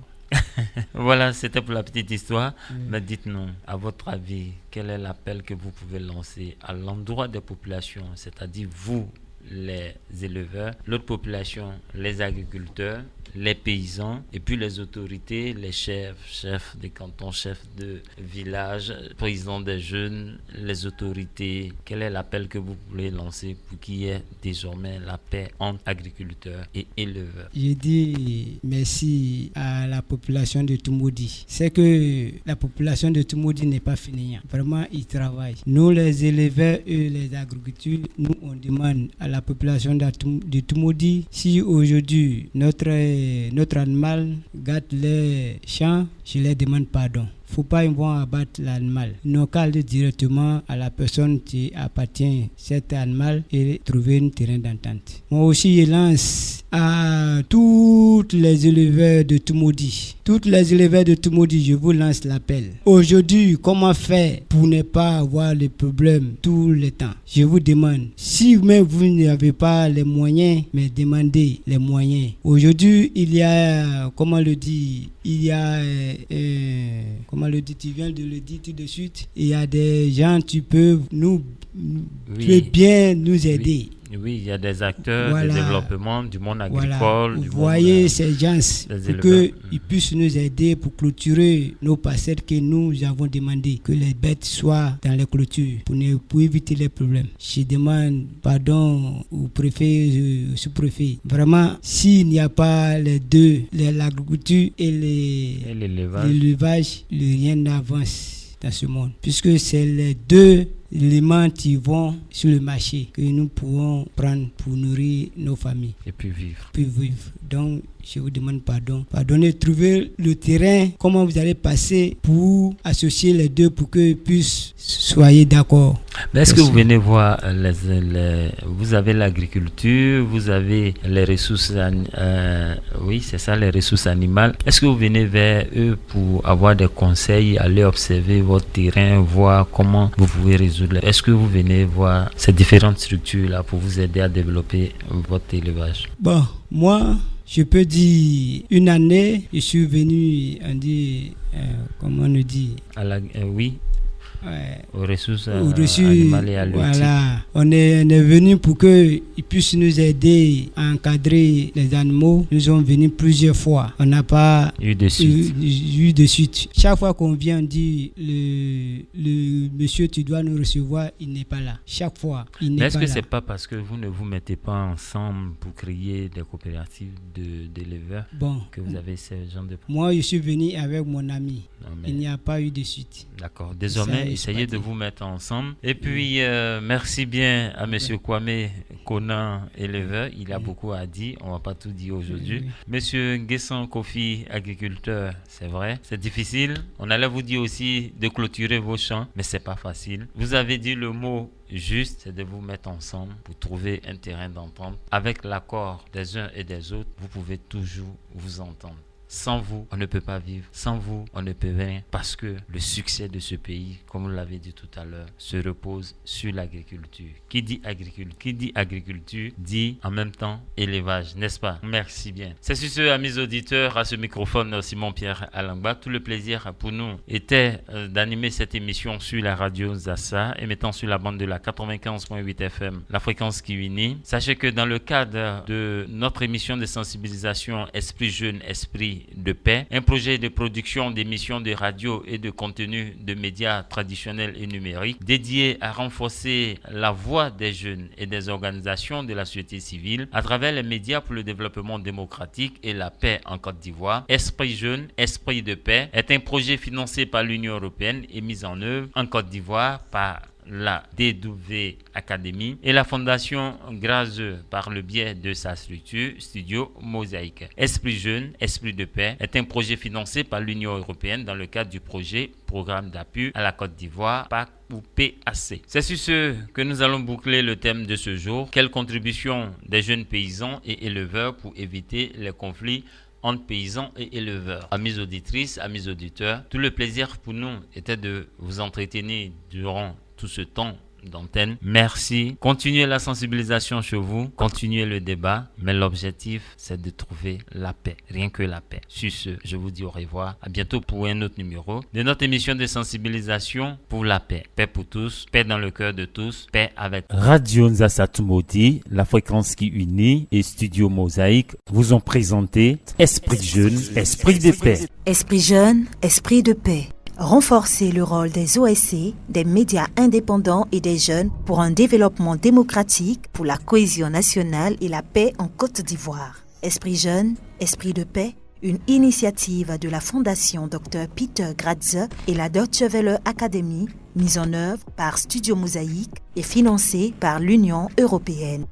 Voilà, c'était pour la petite histoire. Mais dites-nous, à votre avis, quel est l'appel que vous pouvez lancer à l'endroit des populations, c'est-à-dire vous, les éleveurs, l'autre population, les agriculteurs, les paysans, et puis les autorités, les chefs des cantons, chefs de village, présidents des jeunes, les autorités. Quel est l'appel que vous voulez lancer pour qu'il y ait désormais la paix entre agriculteurs et éleveurs? Je dis merci à la population de Toumoudi. C'est que la population de Toumoudi n'est pas finie. Vraiment, ils travaillent. Nous, les éleveurs et les agriculteurs, nous, on demande à la population de Toumoudi, si aujourd'hui notre animal gâte les champs, je leur demande pardon. Faut pas ils vont abattre l'animal. Nous qu'à aller directement à la personne qui appartient à cet animal et trouver un terrain d'entente. Moi aussi, je lance à toutes les éleveurs de Toumoudi. Toutes les éleveurs de Toumoudi, je vous lance l'appel. Aujourd'hui, comment faire pour ne pas avoir les problèmes tout le temps? Je vous demande, si même vous n'avez pas les moyens, mais demandez les moyens. Aujourd'hui, il y a, comment le dit, il y a, comment le dit, tu viens de le dire tout de suite, il y a des gens qui peuvent nous bien nous aider. Oui, il y a des acteurs de développement du monde agricole. Voilà. Vous voyez ces gens pour qu'ils puissent nous aider pour clôturer nos parcelles que nous avons demandé que les bêtes soient dans les clôtures pour éviter les problèmes. Je demande pardon au préfet, au sous-préfet. Vraiment, s'il n'y a pas les deux, l'agriculture et l'élevage, rien n'avance dans ce monde. Puisque c'est les deux éléments qui vont sur le marché que nous pourrons prendre pour nourrir nos familles. Et puis vivre. Donc, je vous demande pardon. Pardonnez, trouvez le terrain, comment vous allez passer pour associer les deux pour qu'ils puissent soyez d'accord. Mais est-ce que vous venez voir vous avez l'agriculture, vous avez les ressources, oui, c'est ça, les ressources animales. Est-ce que vous venez vers eux pour avoir des conseils, aller observer votre terrain, voir comment vous pouvez résoudre? Est-ce que vous venez voir ces différentes structures-là pour vous aider à développer votre élevage? Bon, moi, Je peux dire une année, je suis venu, comment on dit oui. Ouais. Aux ressources Au-dessus, animales et halieutiques. voilà. On est venu pour qu'ils puissent nous aider à encadrer les animaux. Nous sommes venus plusieurs fois. On n'a pas eu de suite. Chaque fois qu'on vient, on dit le monsieur, tu dois nous recevoir, il n'est pas là. Chaque fois, il n'est pas là. Mais est-ce que c'est pas parce que vous ne vous mettez pas ensemble pour créer des coopératives d'éleveurs que vous avez ce genre de... Moi, je suis venu avec mon ami. Non, mais... Il n'y a pas eu de suite. D'accord. Désormais, essayez de vous mettre ensemble. Et puis, merci bien à M. Kwame Konan, éleveur. Il a beaucoup à dire. On ne va pas tout dire aujourd'hui. Monsieur Nguessan Kofi, agriculteur, c'est vrai, c'est difficile. On allait vous dire aussi de clôturer vos champs, mais c'est pas facile. Vous avez dit le mot juste, c'est de vous mettre ensemble pour trouver un terrain d'entente. Avec l'accord des uns et des autres, vous pouvez toujours vous entendre. Sans vous, on ne peut pas vivre. Sans vous, on ne peut rien. Parce que le succès de ce pays, comme vous l'avez dit tout à l'heure, se repose sur l'agriculture. Qui dit agriculture dit en même temps élevage, n'est-ce pas? Merci bien. C'est sur ce, amis auditeurs, à ce microphone, Simon-Pierre Alangba. Tout le plaisir pour nous était d'animer cette émission sur la radio Zassa, émettant sur la bande de la 95.8 FM, la fréquence qui unit. Sachez que dans le cadre de notre émission de sensibilisation Esprit Jeune, Esprit de paix, un projet de production d'émissions de radio et de contenu de médias traditionnels et numériques dédié à renforcer la voix des jeunes et des organisations de la société civile à travers les médias pour le développement démocratique et la paix en Côte d'Ivoire. Esprit Jeune, Esprit de paix est un projet financé par l'Union européenne et mis en œuvre en Côte d'Ivoire par la DW Academy et la Fondation Grazeux par le biais de sa structure Studio Mosaïque. Esprit Jeune, Esprit de paix est un projet financé par l'Union européenne dans le cadre du projet Programme d'appui à la Côte d'Ivoire, PAC ou PAC. C'est sur ce que nous allons boucler le thème de ce jour. Quelle contribution des jeunes paysans et éleveurs pour éviter les conflits entre paysans et éleveurs. Amis auditrices, amis auditeurs, tout le plaisir pour nous était de vous entretenir durant tout ce temps d'antenne. Merci. Continuez la sensibilisation chez vous, continuez le débat, mais l'objectif, c'est de trouver la paix, rien que la paix. Sur ce, je vous dis au revoir. À bientôt pour un autre numéro de notre émission de sensibilisation pour la paix. Paix pour tous, paix dans le cœur de tous, paix avec Radio Nzassa Tumodi, la fréquence qui unit et Studio Mosaïque vous ont présenté Esprit Jeune, Esprit de paix. Esprit jeune, esprit de paix. Renforcer le rôle des OSC, des médias indépendants et des jeunes pour un développement démocratique, pour la cohésion nationale et la paix en Côte d'Ivoire. Esprit jeune, esprit de paix, une initiative de la Fondation Dr Peter Gratze et la Deutsche Welle Academy, mise en œuvre par Studio Mosaïque et financée par l'Union européenne.